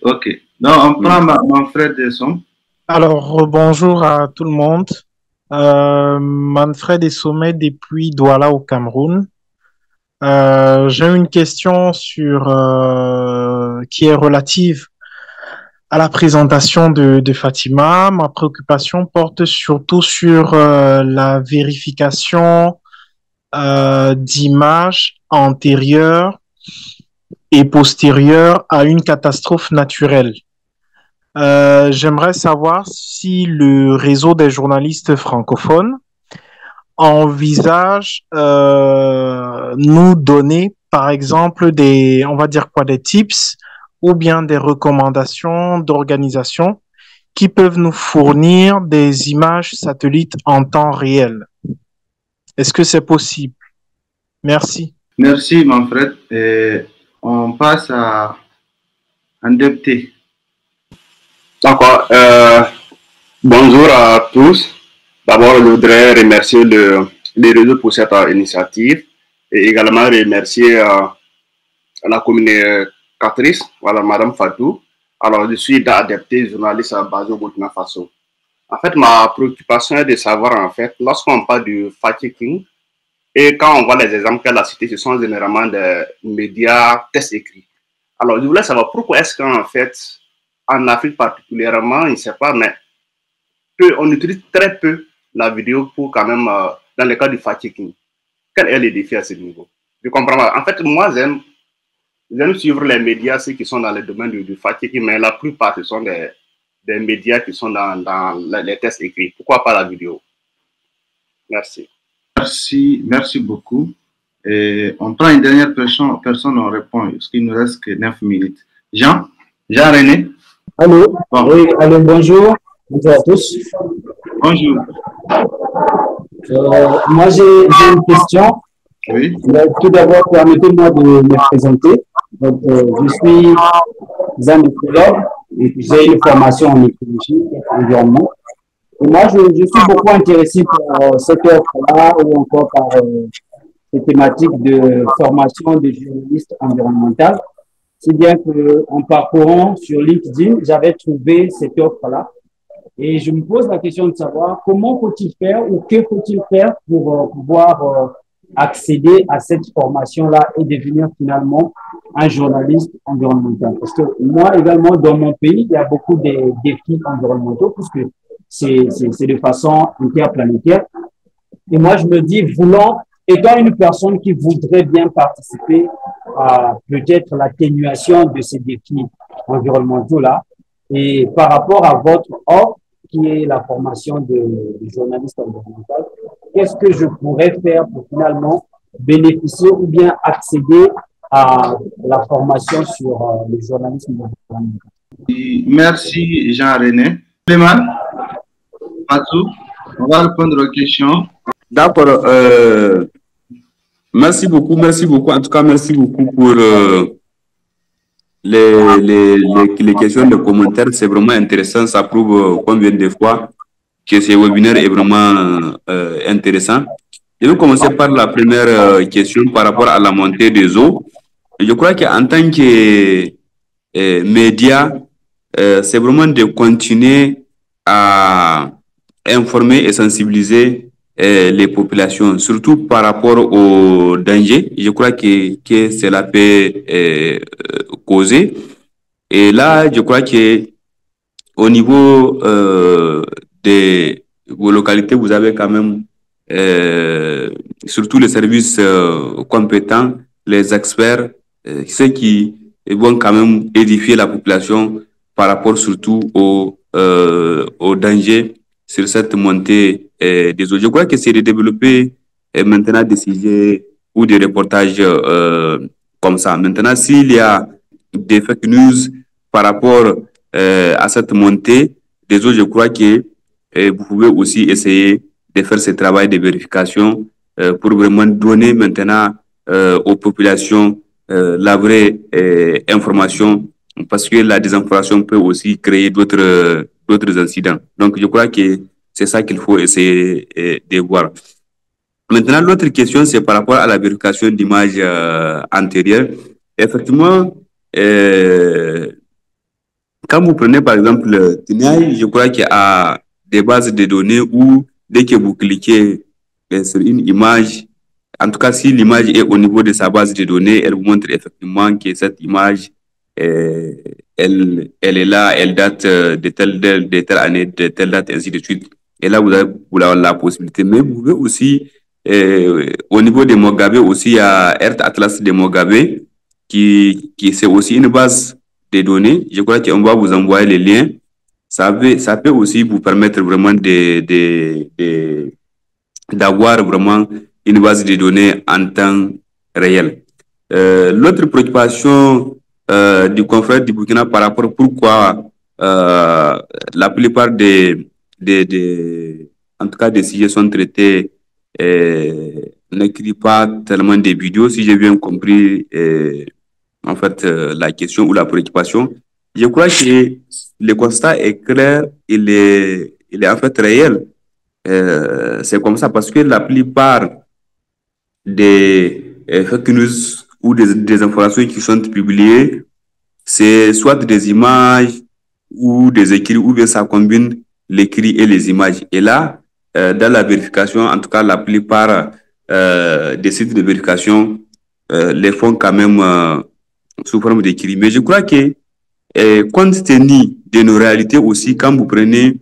Ok. Donc, on prend Manfred Sommet. Alors, bonjour à tout le monde. Manfred Sommet depuis Douala au Cameroun. J'ai une question qui est relative à la présentation de Fatima. Ma préoccupation porte surtout sur la vérification d'images antérieures et postérieures à une catastrophe naturelle. J'aimerais savoir si le réseau des journalistes francophones envisage nous donner, par exemple, des tips ou bien des recommandations d'organisations qui peuvent nous fournir des images satellites en temps réel. Est-ce que c'est possible? Merci. Merci, Manfred. Et on passe à Ndepté. D'accord. Bonjour à tous. D'abord, je voudrais remercier les réseaux pour cette initiative et également remercier la communicatrice, voilà, Madame Fatou. Alors, je suis Ndepté, journaliste basé au Burkina Faso. En fait, ma préoccupation est de savoir, en fait, lorsqu'on parle du fact-checking et quand on voit les exemples qu'elle a cités, ce sont généralement des médias tests écrits. Alors, je voulais savoir pourquoi est-ce qu'en fait, en Afrique particulièrement, je ne sais pas, mais on utilise très peu la vidéo pour quand même, dans le cas du fact-checking. Quel est le défi à ce niveau? Je comprends pas. En fait, moi, j'aime suivre les médias, ceux qui sont dans le domaine du fact-checking, mais la plupart, ce sont des médias qui sont dans les tests écrits. Pourquoi pas la vidéo? Merci. Merci beaucoup. Et on prend une dernière personne, on répond, parce qu'il ne nous reste que 9 minutes. Jean-René. Allô? Bon. Oui, allô, bonjour. Bonjour à tous. Bonjour. Moi, j'ai une question. Oui. Tout d'abord, permettez-moi de me présenter. Donc, je suis un écologue et j'ai une formation en écologie et environnement. Et moi, je suis beaucoup intéressé par cette offre-là ou encore par ces thématiques de formation des journalistes environnementaux. Si bien qu'en parcourant sur LinkedIn, j'avais trouvé cette offre-là. Et je me pose la question de savoir comment faut-il faire ou que faut-il faire pour pouvoir accéder à cette formation-là et devenir finalement un journaliste environnemental. Parce que moi également, dans mon pays, il y a beaucoup de défis environnementaux puisque c'est de façon interplanétaire. Et moi, je me dis, étant une personne qui voudrait bien participer à peut-être l'atténuation de ces défis environnementaux-là, et par rapport à votre offre, qui est la formation de journaliste environnemental, qu'est-ce que je pourrais faire pour finalement bénéficier ou bien accéder à la formation sur le journalisme environnemental? Merci Jean-René. Clément, Fatou, on va répondre aux questions. D'accord. Merci beaucoup. En tout cas, merci beaucoup pour les questions, les commentaires. C'est vraiment intéressant. Ça prouve combien de fois que ce webinaire est vraiment intéressant. Je vais commencer par la première question par rapport à la montée des eaux. Je crois qu'en tant que média, c'est vraiment de continuer à informer et sensibiliser les populations, surtout par rapport aux dangers. Je crois que cela peut causer. Et là, je crois que au niveau de vos localités, vous avez quand même surtout les services compétents, les experts, ceux qui vont quand même édifier la population par rapport surtout aux dangers sur cette montée des autres. Je crois que c'est de développer maintenant des sujets ou des reportages comme ça. Maintenant, s'il y a des fake news par rapport à cette montée des autres, je crois que vous pouvez aussi essayer de faire ce travail de vérification pour vraiment donner maintenant aux populations la vraie information, parce que la désinformation peut aussi créer d'autres incidents. Donc, je crois que c'est ça qu'il faut essayer de voir. Maintenant, l'autre question, c'est par rapport à la vérification d'images antérieures. Effectivement, quand vous prenez par exemple TINAI, je crois qu'il y a des bases de données où dès que vous cliquez sur une image, en tout cas si l'image est au niveau de sa base de données, elle vous montre effectivement que cette image, elle est là, elle date de telle année, de telle date, ainsi de suite. Et là, vous avez la possibilité. Mais vous pouvez aussi, au niveau de Mogabe, aussi il y a Earth Atlas de Mogabe, qui c'est aussi une base de données. Je crois qu'on va vous envoyer les liens. Ça peut aussi vous permettre vraiment d'avoir vraiment une base de données en temps réel. L'autre préoccupation du confrère du Burkina par rapport pourquoi la plupart en tout cas des sujets sont traités, n'écrit pas tellement des vidéos, si j'ai bien compris en fait la question ou la préoccupation. Je crois que le constat est clair, il est en fait réel. C'est comme ça parce que la plupart des fake news ou des informations qui sont publiées, c'est soit des images ou des écrits, ou bien ça combine l'écrit et les images. Et là, dans la vérification, en tout cas la plupart des sites de vérification les font quand même sous forme d'écrit. Mais je crois que compte tenu de nos réalités aussi, quand vous prenez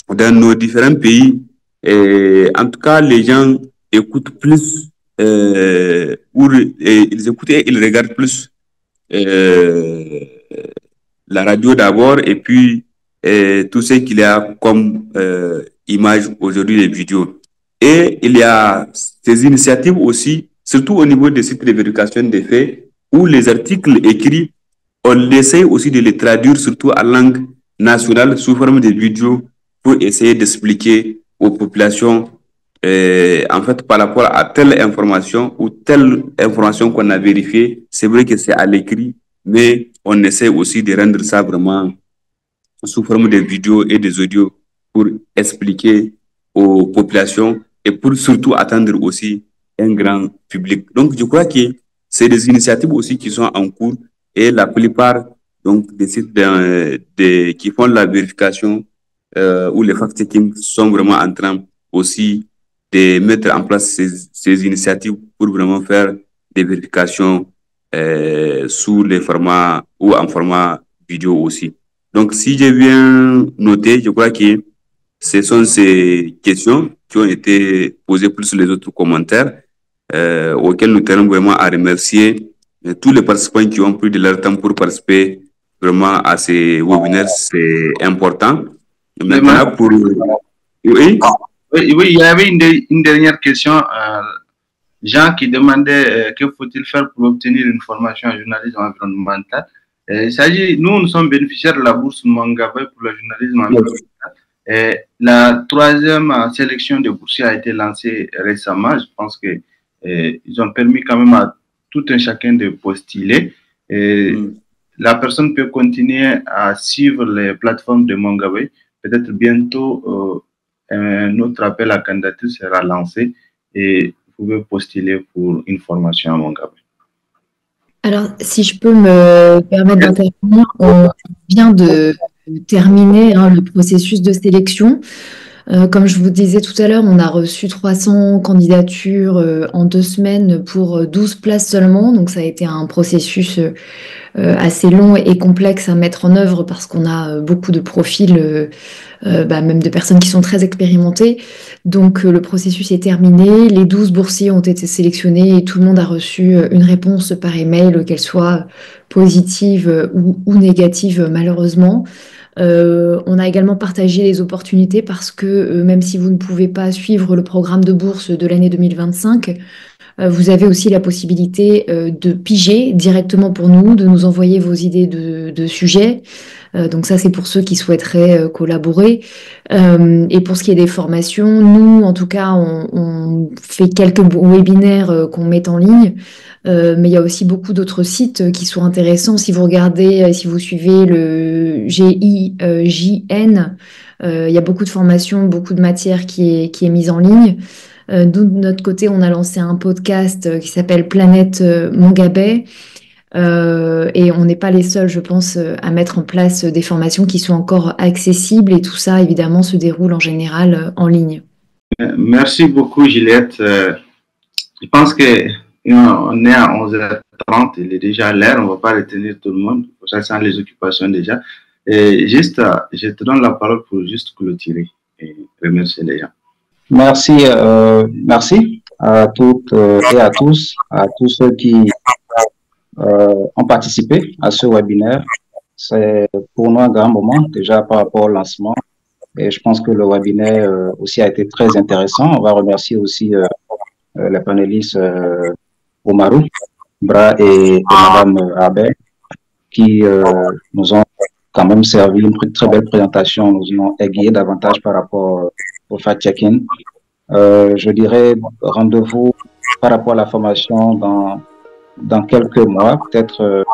dans nos différents pays, en tout cas les gens écoutent plus ils écoutent et ils regardent plus la radio d'abord, et puis tout ce qu'il y a comme images aujourd'hui, les vidéos. Et il y a ces initiatives aussi, surtout au niveau des sites de vérification des faits, où les articles écrits, on essaie aussi de les traduire surtout en langue nationale sous forme de vidéos pour essayer d'expliquer aux populations en fait par rapport à telle information ou telle information qu'on a vérifiée. C'est vrai que c'est à l'écrit, mais on essaie aussi de rendre ça vraiment sous forme de vidéos et des audios pour expliquer aux populations et pour surtout atteindre aussi un grand public. Donc je crois que c'est des initiatives aussi qui sont en cours, et la plupart donc des sites qui font la vérification ou les fact-checking sont vraiment en train aussi de mettre en place ces initiatives pour vraiment faire des vérifications sous les formats ou en format vidéo aussi. Donc, si j'ai bien noté, je crois que ce sont ces questions qui ont été posées plus les autres commentaires auxquels nous tenons vraiment à remercier tous les participants qui ont pris de leur temps pour participer vraiment à ces webinaires. C'est important. Maintenant, pour... Oui, il y avait une dernière question. Jean qui demandait que faut-il faire pour obtenir une formation en journalisme environnemental. Il s'agit, nous sommes bénéficiaires de la bourse Mogabe pour le journalisme environnemental. La troisième sélection de boursiers a été lancée récemment. Je pense que ils ont permis quand même à tout un chacun de postuler. La personne peut continuer à suivre les plateformes de Mogabe. Peut-être bientôt un autre appel à candidature sera lancé et vous pouvez postuler pour une formation à Mogabe. Alors, si je peux me permettre d'intervenir, on vient de terminer le processus de sélection. Comme je vous disais tout à l'heure, on a reçu 300 candidatures en 2 semaines pour 12 places seulement. Donc, ça a été un processus assez long et complexe à mettre en œuvre parce qu'on a beaucoup de profils, même de personnes qui sont très expérimentées. Donc, le processus est terminé. Les 12 boursiers ont été sélectionnés et tout le monde a reçu une réponse par email, qu'elle soit positive ou négative, malheureusement. On a également partagé les opportunités parce que même si vous ne pouvez pas suivre le programme de bourse de l'année 2025, vous avez aussi la possibilité de piger directement pour nous, de nous envoyer vos idées de sujets. Donc ça, c'est pour ceux qui souhaiteraient collaborer. Et pour ce qui est des formations, nous, en tout cas, on fait quelques webinaires qu'on met en ligne. Mais il y a aussi beaucoup d'autres sites qui sont intéressants. Si vous regardez, si vous suivez le GIJN, il y a beaucoup de formations, beaucoup de matière qui est mise en ligne. Nous, de notre côté, on a lancé un podcast qui s'appelle Planète Mongabay. Et on n'est pas les seuls, je pense, à mettre en place des formations qui sont encore accessibles. Et tout ça, évidemment, se déroule en général en ligne. Merci beaucoup, Juliette. Je pense que on est à 11h30, il est déjà l'heure, on ne va pas retenir tout le monde, pour ça, sans les occupations déjà. Et juste, je te donne la parole pour juste clôturer et remercier les gens. Merci, merci à toutes et à tous ceux qui ont participé à ce webinaire. C'est pour nous un grand moment déjà par rapport au lancement. Et je pense que le webinaire aussi a été très intéressant. On va remercier aussi les panélistes Omarou, Bra et Madame Abel qui nous ont quand même servi une très belle présentation, nous ont aiguillé davantage par rapport au fact-checking. Je dirais rendez-vous par rapport à la formation dans quelques mois, peut-être.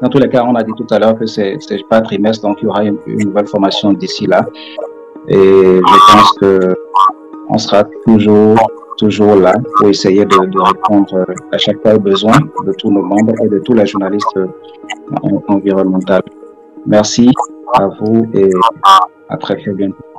Dans tous les cas, on a dit tout à l'heure que c'est pas trimestre, donc il y aura une nouvelle formation d'ici là. Et je pense que on sera toujours là pour essayer de répondre à chaque fois aux besoins de tous nos membres et de tous les journalistes environnementaux. Merci à vous et à très bientôt.